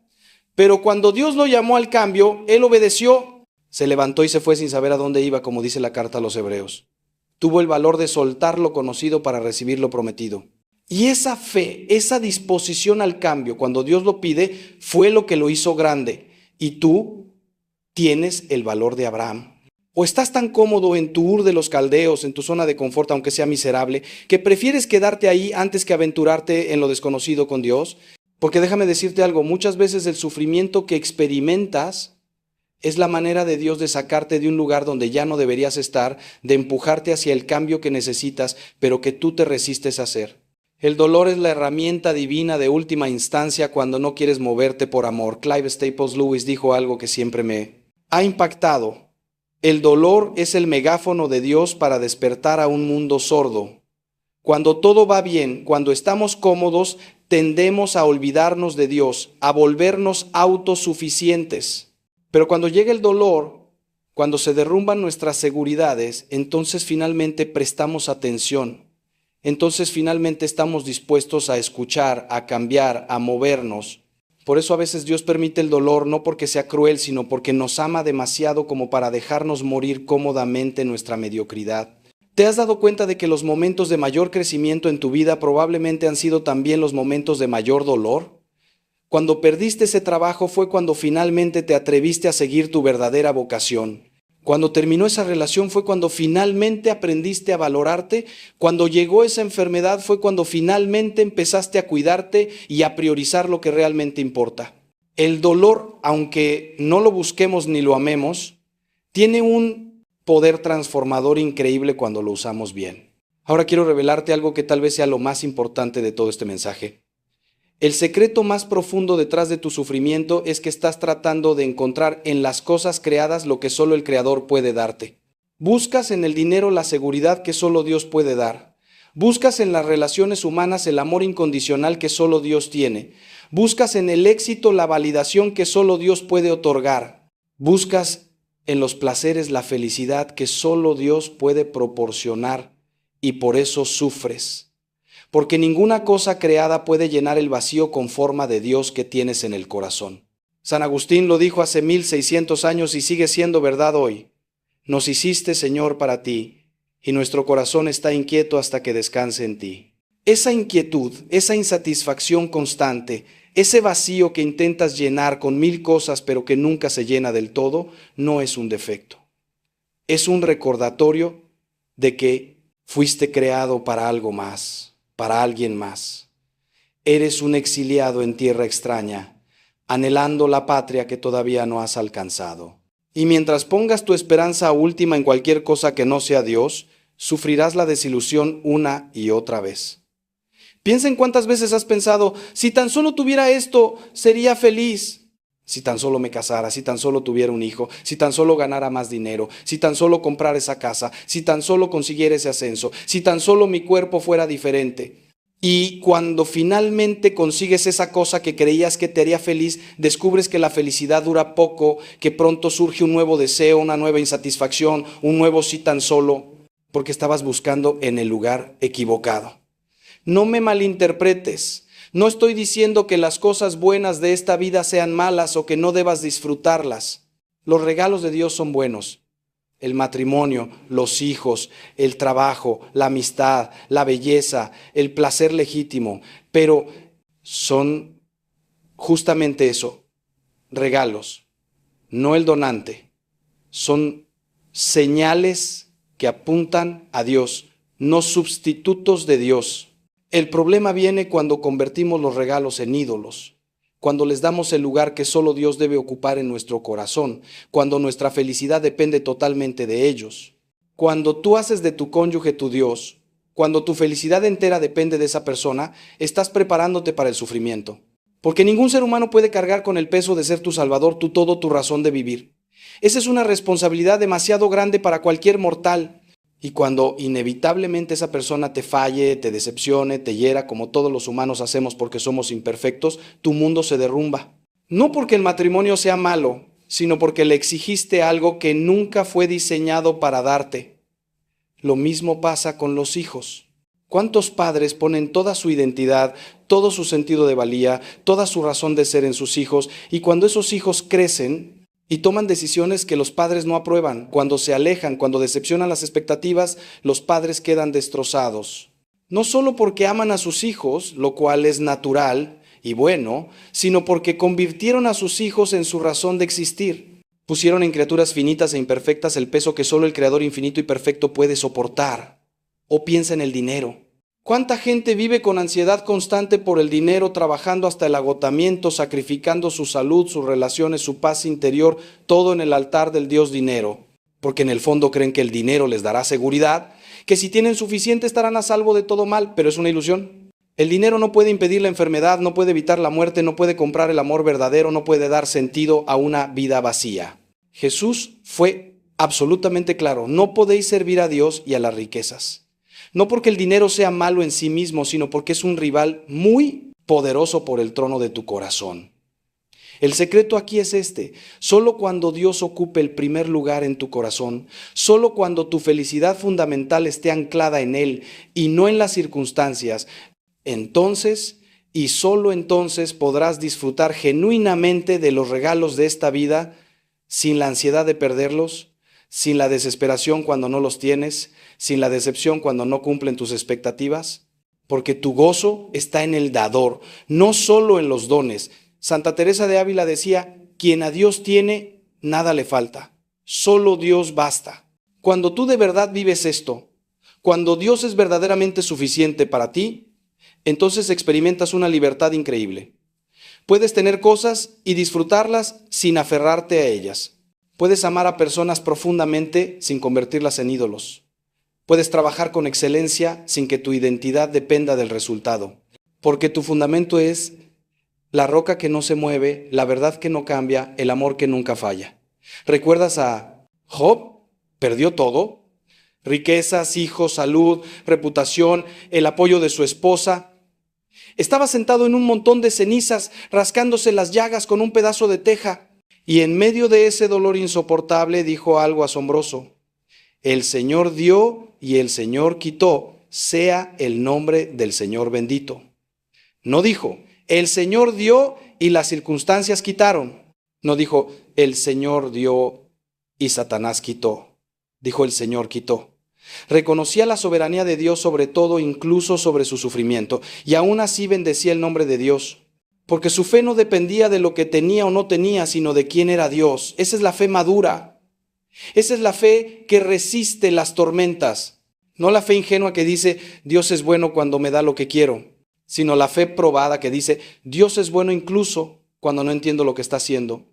pero cuando Dios lo llamó al cambio, él obedeció, se levantó y se fue sin saber a dónde iba, como dice la carta a los Hebreos. Tuvo el valor de soltar lo conocido para recibir lo prometido. Y esa fe, esa disposición al cambio, cuando Dios lo pide, fue lo que lo hizo grande. Y tú tienes el valor de Abraham. O estás tan cómodo en tu Ur de los Caldeos, en tu zona de confort, aunque sea miserable, que prefieres quedarte ahí antes que aventurarte en lo desconocido con Dios. Porque déjame decirte algo, muchas veces el sufrimiento que experimentas es la manera de Dios de sacarte de un lugar donde ya no deberías estar, de empujarte hacia el cambio que necesitas, pero que tú te resistes a hacer. El dolor es la herramienta divina de última instancia cuando no quieres moverte por amor. Clive Staples Lewis dijo algo que siempre me ha impactado. El dolor es el megáfono de Dios para despertar a un mundo sordo. Cuando todo va bien, cuando estamos cómodos, tendemos a olvidarnos de Dios, a volvernos autosuficientes. Pero cuando llega el dolor, cuando se derrumban nuestras seguridades, entonces finalmente prestamos atención. Entonces finalmente estamos dispuestos a escuchar, a cambiar, a movernos. Por eso a veces Dios permite el dolor, no porque sea cruel, sino porque nos ama demasiado como para dejarnos morir cómodamente en nuestra mediocridad. ¿Te has dado cuenta de que los momentos de mayor crecimiento en tu vida probablemente han sido también los momentos de mayor dolor? Cuando perdiste ese trabajo fue cuando finalmente te atreviste a seguir tu verdadera vocación. Cuando terminó esa relación fue cuando finalmente aprendiste a valorarte. Cuando llegó esa enfermedad fue cuando finalmente empezaste a cuidarte y a priorizar lo que realmente importa. El dolor, aunque no lo busquemos ni lo amemos, tiene un poder transformador increíble cuando lo usamos bien. Ahora quiero revelarte algo que tal vez sea lo más importante de todo este mensaje. El secreto más profundo detrás de tu sufrimiento es que estás tratando de encontrar en las cosas creadas lo que solo el Creador puede darte. Buscas en el dinero la seguridad que solo Dios puede dar. Buscas en las relaciones humanas el amor incondicional que solo Dios tiene. Buscas en el éxito la validación que solo Dios puede otorgar. Buscas en los placeres la felicidad que solo Dios puede proporcionar y por eso sufres. Porque ninguna cosa creada puede llenar el vacío con forma de Dios que tienes en el corazón. San Agustín lo dijo hace 1600 años y sigue siendo verdad hoy. Nos hiciste, Señor, para ti, y nuestro corazón está inquieto hasta que descanse en ti. Esa inquietud, esa insatisfacción constante, ese vacío que intentas llenar con 1000 cosas pero que nunca se llena del todo, no es un defecto. Es un recordatorio de que fuiste creado para algo más, para alguien más. Eres un exiliado en tierra extraña, anhelando la patria que todavía no has alcanzado. Y mientras pongas tu esperanza última en cualquier cosa que no sea Dios, sufrirás la desilusión una y otra vez. Piensa en cuántas veces has pensado, si tan solo tuviera esto, sería feliz. Si tan solo me casara, si tan solo tuviera un hijo, si tan solo ganara más dinero, si tan solo comprara esa casa, si tan solo consiguiera ese ascenso, si tan solo mi cuerpo fuera diferente. Y cuando finalmente consigues esa cosa que creías que te haría feliz, descubres que la felicidad dura poco, que pronto surge un nuevo deseo, una nueva insatisfacción, un nuevo si tan solo, porque estabas buscando en el lugar equivocado. No me malinterpretes. No estoy diciendo que las cosas buenas de esta vida sean malas o que no debas disfrutarlas. Los regalos de Dios son buenos. El matrimonio, los hijos, el trabajo, la amistad, la belleza, el placer legítimo. Pero son justamente eso, regalos, no el donante. Son señales que apuntan a Dios, no sustitutos de Dios. El problema viene cuando convertimos los regalos en ídolos, cuando les damos el lugar que solo Dios debe ocupar en nuestro corazón, cuando nuestra felicidad depende totalmente de ellos. Cuando tú haces de tu cónyuge tu Dios, cuando tu felicidad entera depende de esa persona, estás preparándote para el sufrimiento. Porque ningún ser humano puede cargar con el peso de ser tu salvador, tu todo, tu razón de vivir. Esa es una responsabilidad demasiado grande para cualquier mortal. Y cuando inevitablemente esa persona te falle, te decepcione, te hiera, como todos los humanos hacemos porque somos imperfectos, tu mundo se derrumba. No porque el matrimonio sea malo, sino porque le exigiste algo que nunca fue diseñado para darte. Lo mismo pasa con los hijos. ¿Cuántos padres ponen toda su identidad, todo su sentido de valía, toda su razón de ser en sus hijos, y cuando esos hijos crecen y toman decisiones que los padres no aprueban, cuando se alejan, cuando decepcionan las expectativas, los padres quedan destrozados? No solo porque aman a sus hijos, lo cual es natural y bueno, sino porque convirtieron a sus hijos en su razón de existir. Pusieron en criaturas finitas e imperfectas el peso que solo el Creador infinito y perfecto puede soportar. O piensa en el dinero. ¿Cuánta gente vive con ansiedad constante por el dinero, trabajando hasta el agotamiento, sacrificando su salud, sus relaciones, su paz interior, todo en el altar del Dios dinero? Porque en el fondo creen que el dinero les dará seguridad, que si tienen suficiente estarán a salvo de todo mal, pero es una ilusión. El dinero no puede impedir la enfermedad, no puede evitar la muerte, no puede comprar el amor verdadero, no puede dar sentido a una vida vacía. Jesús fue absolutamente claro: no podéis servir a Dios y a las riquezas. No porque el dinero sea malo en sí mismo, sino porque es un rival muy poderoso por el trono de tu corazón. El secreto aquí es este: solo cuando Dios ocupe el primer lugar en tu corazón, solo cuando tu felicidad fundamental esté anclada en Él y no en las circunstancias, entonces y solo entonces podrás disfrutar genuinamente de los regalos de esta vida, sin la ansiedad de perderlos, sin la desesperación cuando no los tienes, sin la decepción cuando no cumplen tus expectativas, porque tu gozo está en el dador, no solo en los dones. Santa Teresa de Ávila decía: quien a Dios tiene, nada le falta. Solo Dios basta. Cuando tú de verdad vives esto, cuando Dios es verdaderamente suficiente para ti, entonces experimentas una libertad increíble. Puedes tener cosas y disfrutarlas sin aferrarte a ellas. Puedes amar a personas profundamente sin convertirlas en ídolos. Puedes trabajar con excelencia sin que tu identidad dependa del resultado, porque tu fundamento es la roca que no se mueve, la verdad que no cambia, el amor que nunca falla. ¿Recuerdas a Job? Perdió todo. Riquezas, hijos, salud, reputación, el apoyo de su esposa. Estaba sentado en un montón de cenizas, rascándose las llagas con un pedazo de teja, y en medio de ese dolor insoportable dijo algo asombroso. El Señor dio y el Señor quitó, sea el nombre del Señor bendito. No dijo, el Señor dio y las circunstancias quitaron. No dijo, el Señor dio y Satanás quitó. Dijo, el Señor quitó. Reconocía la soberanía de Dios sobre todo, incluso sobre su sufrimiento, y aún así bendecía el nombre de Dios, porque su fe no dependía de lo que tenía o no tenía, sino de quién era Dios. Esa es la fe madura. Esa es la fe que resiste las tormentas. No la fe ingenua que dice, Dios es bueno cuando me da lo que quiero, sino la fe probada que dice, Dios es bueno incluso cuando no entiendo lo que está haciendo,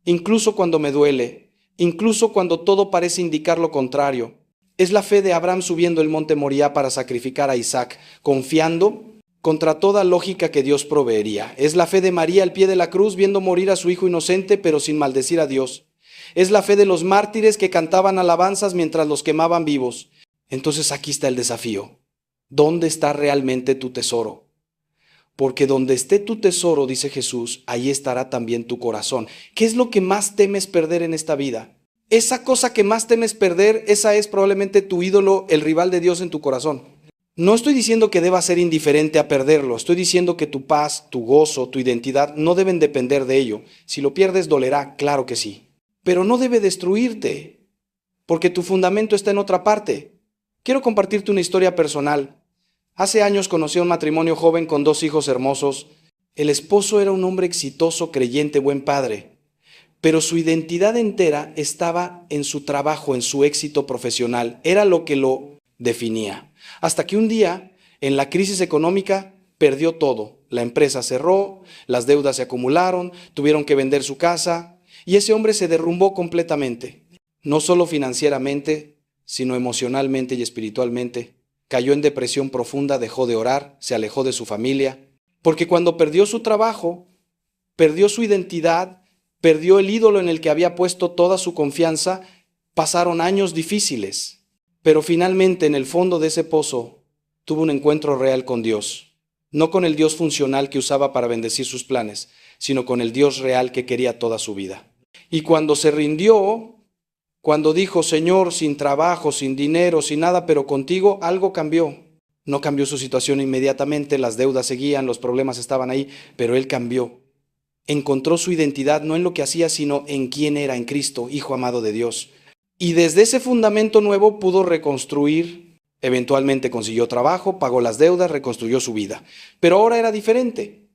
incluso cuando me duele, incluso cuando todo parece indicar lo contrario. Es la fe de Abraham subiendo el monte Moriah para sacrificar a Isaac, confiando contra toda lógica que Dios proveería. Es la fe de María al pie de la cruz, viendo morir a su hijo inocente, pero sin maldecir a Dios. Es la fe de los mártires que cantaban alabanzas mientras los quemaban vivos. Entonces aquí está el desafío. ¿Dónde está realmente tu tesoro? Porque donde esté tu tesoro, dice Jesús, ahí estará también tu corazón. ¿Qué es lo que más temes perder en esta vida? Esa cosa que más temes perder, esa es probablemente tu ídolo, el rival de Dios en tu corazón. No estoy diciendo que debas ser indiferente a perderlo, estoy diciendo que tu paz, tu gozo, tu identidad no deben depender de ello. Si lo pierdes, dolerá, claro que sí. Pero no debe destruirte, porque tu fundamento está en otra parte. Quiero compartirte una historia personal. Hace años conocí a un matrimonio joven con 2 hijos hermosos. El esposo era un hombre exitoso, creyente, buen padre. Pero su identidad entera estaba en su trabajo, en su éxito profesional. Era lo que lo definía. Hasta que un día, en la crisis económica, perdió todo. La empresa cerró, las deudas se acumularon, tuvieron que vender su casa, y ese hombre se derrumbó completamente. No solo financieramente, sino emocionalmente y espiritualmente. Cayó en depresión profunda, dejó de orar, se alejó de su familia. Porque cuando perdió su trabajo, perdió su identidad, perdió el ídolo en el que había puesto toda su confianza, pasaron años difíciles, pero finalmente en el fondo de ese pozo tuvo un encuentro real con Dios, no con el Dios funcional que usaba para bendecir sus planes, sino con el Dios real que quería toda su vida. Y cuando se rindió, cuando dijo, Señor, sin trabajo, sin dinero, sin nada, pero contigo, algo cambió. No cambió su situación inmediatamente, las deudas seguían, los problemas estaban ahí, pero él cambió. Encontró su identidad no en lo que hacía, sino en quién era, en Cristo, Hijo amado de Dios. Y desde ese fundamento nuevo pudo reconstruir, eventualmente consiguió trabajo, pagó las deudas, reconstruyó su vida. Pero ahora era diferente.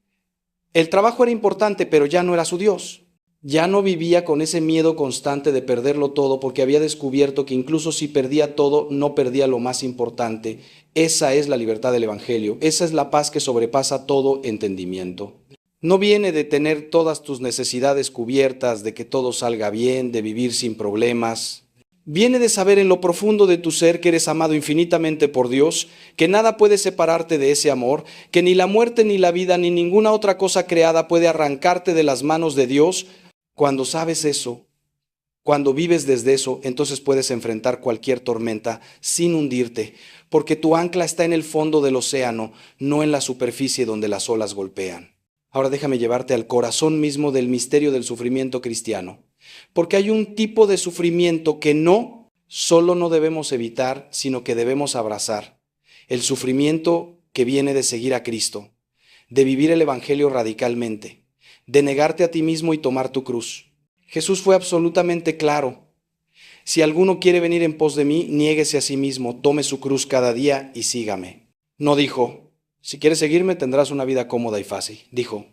El trabajo era importante, pero ya no era su Dios. Ya no vivía con ese miedo constante de perderlo todo, porque había descubierto que incluso si perdía todo, no perdía lo más importante. Esa es la libertad del Evangelio. Esa es la paz que sobrepasa todo entendimiento. No viene de tener todas tus necesidades cubiertas, de que todo salga bien, de vivir sin problemas. Viene de saber en lo profundo de tu ser que eres amado infinitamente por Dios, que nada puede separarte de ese amor, que ni la muerte, ni la vida, ni ninguna otra cosa creada puede arrancarte de las manos de Dios. Cuando sabes eso, cuando vives desde eso, entonces puedes enfrentar cualquier tormenta sin hundirte, porque tu ancla está en el fondo del océano, no en la superficie donde las olas golpean. Ahora déjame llevarte al corazón mismo del misterio del sufrimiento cristiano, porque hay un tipo de sufrimiento que no solo no debemos evitar, sino que debemos abrazar. El sufrimiento que viene de seguir a Cristo, de vivir el Evangelio radicalmente, de negarte a ti mismo y tomar tu cruz. Jesús fue absolutamente claro. Si alguno quiere venir en pos de mí, niéguese a sí mismo, tome su cruz cada día y sígame. No dijo, si quieres seguirme tendrás una vida cómoda y fácil. Dijo,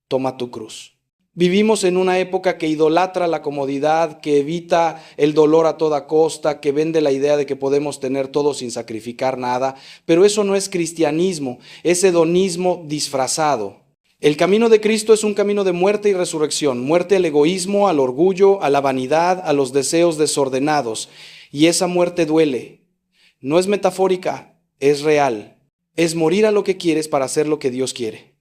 toma tu cruz. Vivimos en una época que idolatra la comodidad, que evita el dolor a toda costa, que vende la idea de que podemos tener todo sin sacrificar nada, pero eso no es cristianismo, es hedonismo disfrazado. El camino de Cristo es un camino de muerte y resurrección, muerte al egoísmo, al orgullo, a la vanidad, a los deseos desordenados, y esa muerte duele. No es metafórica, es real. Es morir a lo que quieres para hacer lo que Dios quiere.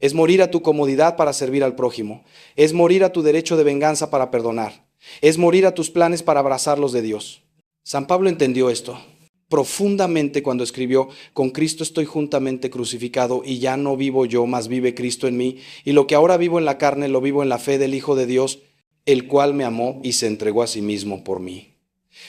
Es morir a tu comodidad para servir al prójimo. Es morir a tu derecho de venganza para perdonar. Es morir a tus planes para abrazar los de Dios. San Pablo entendió esto profundamente cuando escribió: con Cristo estoy juntamente crucificado y ya no vivo yo, mas vive Cristo en mí. Y lo que ahora vivo en la carne, lo vivo en la fe del Hijo de Dios, el cual me amó y se entregó a sí mismo por mí.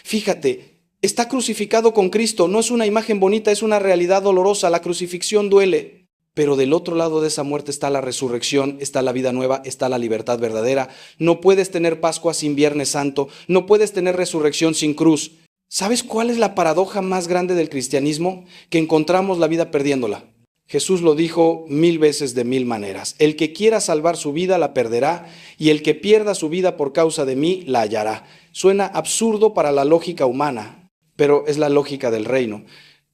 Fíjate, está crucificado con Cristo. No es una imagen bonita, es una realidad dolorosa. La crucifixión duele. Pero del otro lado de esa muerte está la resurrección, está la vida nueva, está la libertad verdadera. No puedes tener Pascua sin Viernes Santo, no puedes tener resurrección sin cruz. ¿Sabes cuál es la paradoja más grande del cristianismo? Que encontramos la vida perdiéndola. Jesús lo dijo 1000 veces de 1000 maneras. El que quiera salvar su vida la perderá, y el que pierda su vida por causa de mí la hallará. Suena absurdo para la lógica humana, pero es la lógica del reino.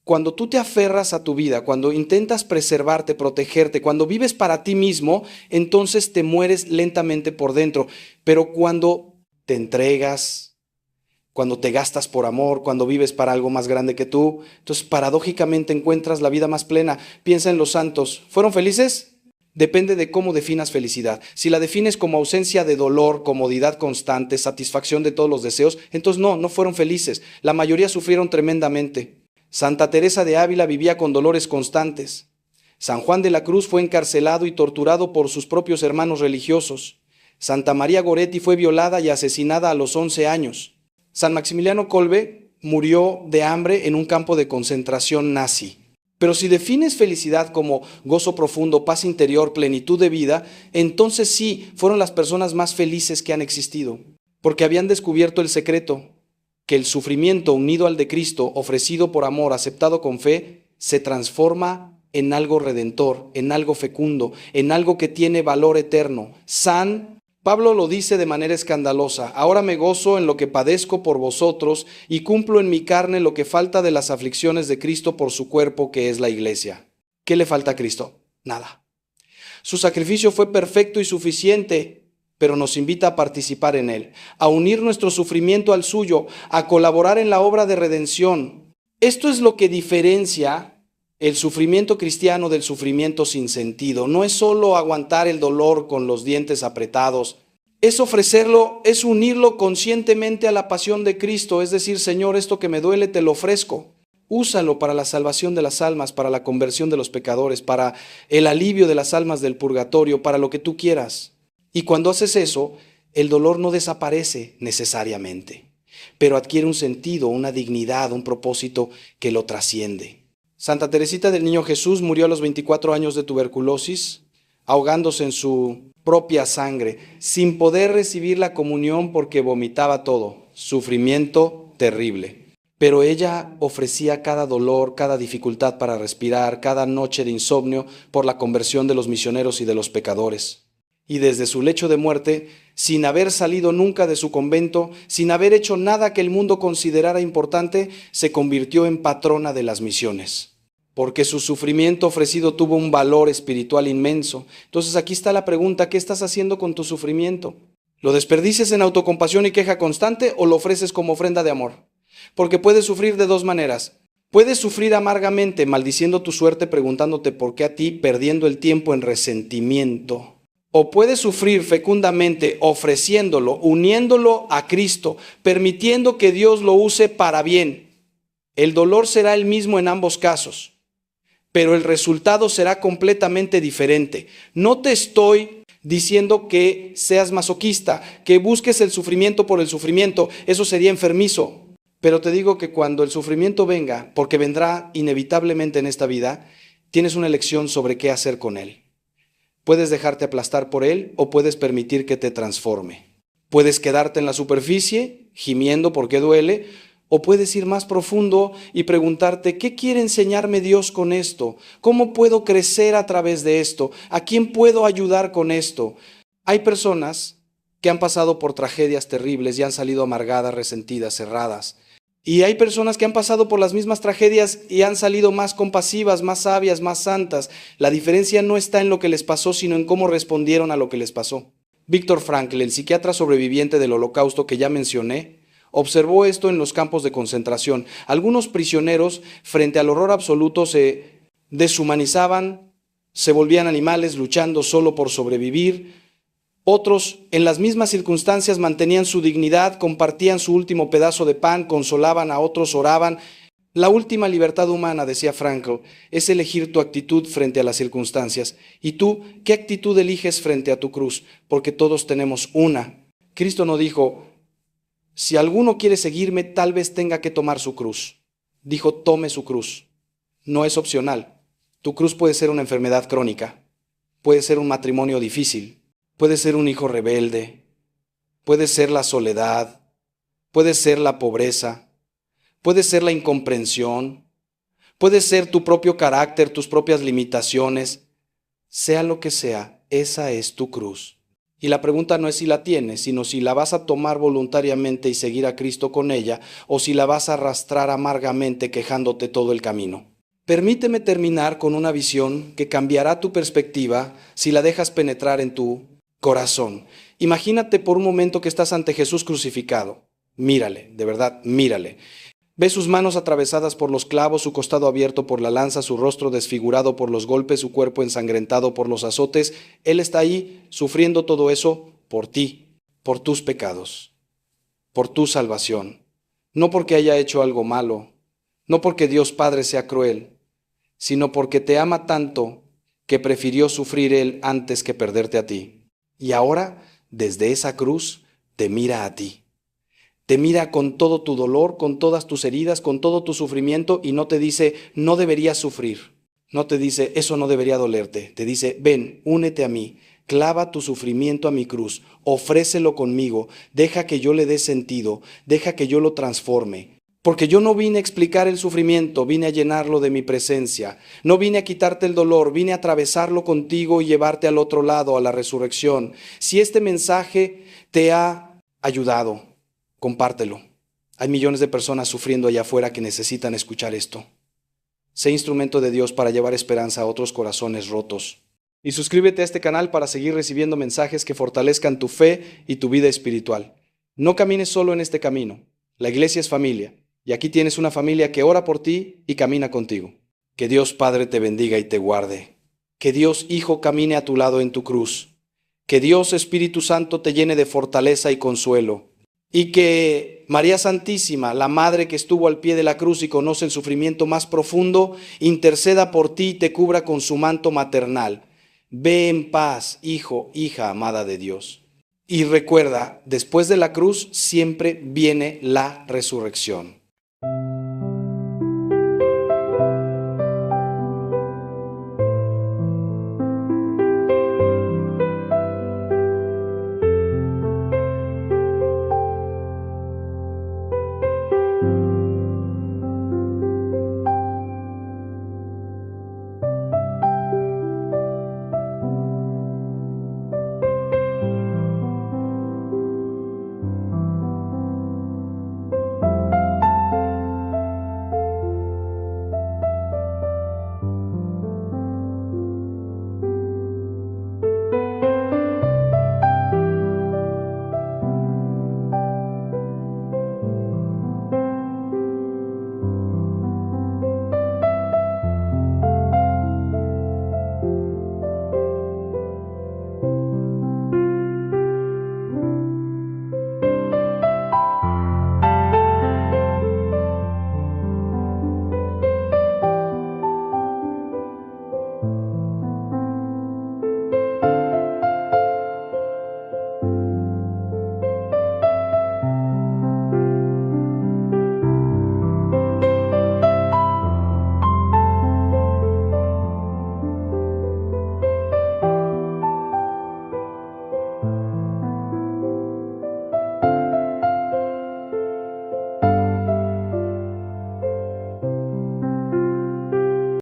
Cuando tú te aferras a tu vida, cuando intentas preservarte, protegerte, cuando vives para ti mismo, entonces te mueres lentamente por dentro. Pero cuando te entregas, cuando te gastas por amor, cuando vives para algo más grande que tú, entonces paradójicamente encuentras la vida más plena. Piensa en los santos. ¿Fueron felices? Depende de cómo definas felicidad. Si la defines como ausencia de dolor, comodidad constante, satisfacción de todos los deseos, entonces no fueron felices. La mayoría sufrieron tremendamente. Santa Teresa de Ávila vivía con dolores constantes. San Juan de la Cruz fue encarcelado y torturado por sus propios hermanos religiosos. Santa María Goretti fue violada y asesinada a los 11 años. San Maximiliano Kolbe murió de hambre en un campo de concentración nazi. Pero si defines felicidad como gozo profundo, paz interior, plenitud de vida, entonces sí, fueron las personas más felices que han existido, porque habían descubierto el secreto, que el sufrimiento unido al de Cristo, ofrecido por amor, aceptado con fe, se transforma en algo redentor, en algo fecundo, en algo que tiene valor eterno. San Pablo lo dice de manera escandalosa: ahora me gozo en lo que padezco por vosotros y cumplo en mi carne lo que falta de las aflicciones de Cristo por su cuerpo, que es la iglesia. ¿Qué le falta a Cristo? Nada. Su sacrificio fue perfecto y suficiente, pero nos invita a participar en él, a unir nuestro sufrimiento al suyo, a colaborar en la obra de redención. Esto es lo que diferencia el sufrimiento cristiano del sufrimiento sin sentido. No es solo aguantar el dolor con los dientes apretados, es ofrecerlo, es unirlo conscientemente a la pasión de Cristo, es decir: Señor, esto que me duele te lo ofrezco. Úsalo para la salvación de las almas, para la conversión de los pecadores, para el alivio de las almas del purgatorio, para lo que tú quieras. Y cuando haces eso, el dolor no desaparece necesariamente, pero adquiere un sentido, una dignidad, un propósito que lo trasciende. Santa Teresita del Niño Jesús murió a los 24 años de tuberculosis, ahogándose en su propia sangre, sin poder recibir la comunión porque vomitaba todo. Sufrimiento terrible. Pero ella ofrecía cada dolor, cada dificultad para respirar, cada noche de insomnio por la conversión de los misioneros y de los pecadores. Y desde su lecho de muerte, sin haber salido nunca de su convento, sin haber hecho nada que el mundo considerara importante, se convirtió en patrona de las misiones, porque su sufrimiento ofrecido tuvo un valor espiritual inmenso. Entonces aquí está la pregunta: ¿qué estás haciendo con tu sufrimiento? ¿Lo desperdicias en autocompasión y queja constante o lo ofreces como ofrenda de amor? Porque puedes sufrir de dos maneras. Puedes sufrir amargamente, maldiciendo tu suerte, preguntándote por qué a ti, perdiendo el tiempo en resentimiento. O puedes sufrir fecundamente, ofreciéndolo, uniéndolo a Cristo, permitiendo que Dios lo use para bien. El dolor será el mismo en ambos casos, pero el resultado será completamente diferente. No te estoy diciendo que seas masoquista, que busques el sufrimiento por el sufrimiento. Eso sería enfermizo. Pero te digo que cuando el sufrimiento venga, porque vendrá inevitablemente en esta vida, tienes una elección sobre qué hacer con él. Puedes dejarte aplastar por él o puedes permitir que te transforme. Puedes quedarte en la superficie, gimiendo porque duele, o puedes ir más profundo y preguntarte: ¿qué quiere enseñarme Dios con esto? ¿Cómo puedo crecer a través de esto? ¿A quién puedo ayudar con esto? Hay personas que han pasado por tragedias terribles y han salido amargadas, resentidas, cerradas. Y hay personas que han pasado por las mismas tragedias y han salido más compasivas, más sabias, más santas. La diferencia no está en lo que les pasó, sino en cómo respondieron a lo que les pasó. Viktor Frankl, el psiquiatra sobreviviente del Holocausto que ya mencioné, observó esto en los campos de concentración. Algunos prisioneros, frente al horror absoluto, se deshumanizaban, se volvían animales luchando solo por sobrevivir. Otros, en las mismas circunstancias, mantenían su dignidad, compartían su último pedazo de pan, consolaban a otros, oraban. La última libertad humana, decía Frankl, es elegir tu actitud frente a las circunstancias. ¿Y tú qué actitud eliges frente a tu cruz? Porque todos tenemos una. Cristo no dijo, si alguno quiere seguirme, tal vez tenga que tomar su cruz. Dijo, tome su cruz. No es opcional. Tu cruz puede ser una enfermedad crónica, puede ser un matrimonio difícil, puede ser un hijo rebelde, puede ser la soledad, puede ser la pobreza, puede ser la incomprensión, puede ser tu propio carácter, tus propias limitaciones. Sea lo que sea, esa es tu cruz. Y la pregunta no es si la tienes, sino si la vas a tomar voluntariamente y seguir a Cristo con ella, o si la vas a arrastrar amargamente quejándote todo el camino. Permíteme terminar con una visión que cambiará tu perspectiva si la dejas penetrar en tu corazón. Imagínate por un momento que estás ante Jesús crucificado. Mírale, de verdad, mírale. Ve sus manos atravesadas por los clavos, su costado abierto por la lanza, su rostro desfigurado por los golpes, su cuerpo ensangrentado por los azotes. Él está ahí sufriendo todo eso por ti, por tus pecados, por tu salvación. No porque haya hecho algo malo, no porque Dios Padre sea cruel, sino porque te ama tanto que prefirió sufrir Él antes que perderte a ti. Y ahora, desde esa cruz, te mira a ti. Te mira con todo tu dolor, con todas tus heridas, con todo tu sufrimiento y no te dice, no deberías sufrir. No te dice, eso no debería dolerte. Te dice, ven, únete a mí, clava tu sufrimiento a mi cruz, ofrécelo conmigo, deja que yo le dé sentido, deja que yo lo transforme. Porque yo no vine a explicar el sufrimiento, vine a llenarlo de mi presencia. No vine a quitarte el dolor, vine a atravesarlo contigo y llevarte al otro lado, a la resurrección. Si este mensaje te ha ayudado, compártelo. Hay millones de personas sufriendo allá afuera que necesitan escuchar esto. Sé instrumento de Dios para llevar esperanza a otros corazones rotos. Y suscríbete a este canal para seguir recibiendo mensajes que fortalezcan tu fe y tu vida espiritual. No camines solo en este camino. La iglesia es familia. Y aquí tienes una familia que ora por ti y camina contigo. Que Dios Padre te bendiga y te guarde. Que Dios Hijo camine a tu lado en tu cruz. Que Dios Espíritu Santo te llene de fortaleza y consuelo. Y que María Santísima, la Madre que estuvo al pie de la cruz y conoce el sufrimiento más profundo, interceda por ti y te cubra con su manto maternal. Ve en paz, hijo, hija amada de Dios. Y recuerda, después de la cruz siempre viene la resurrección.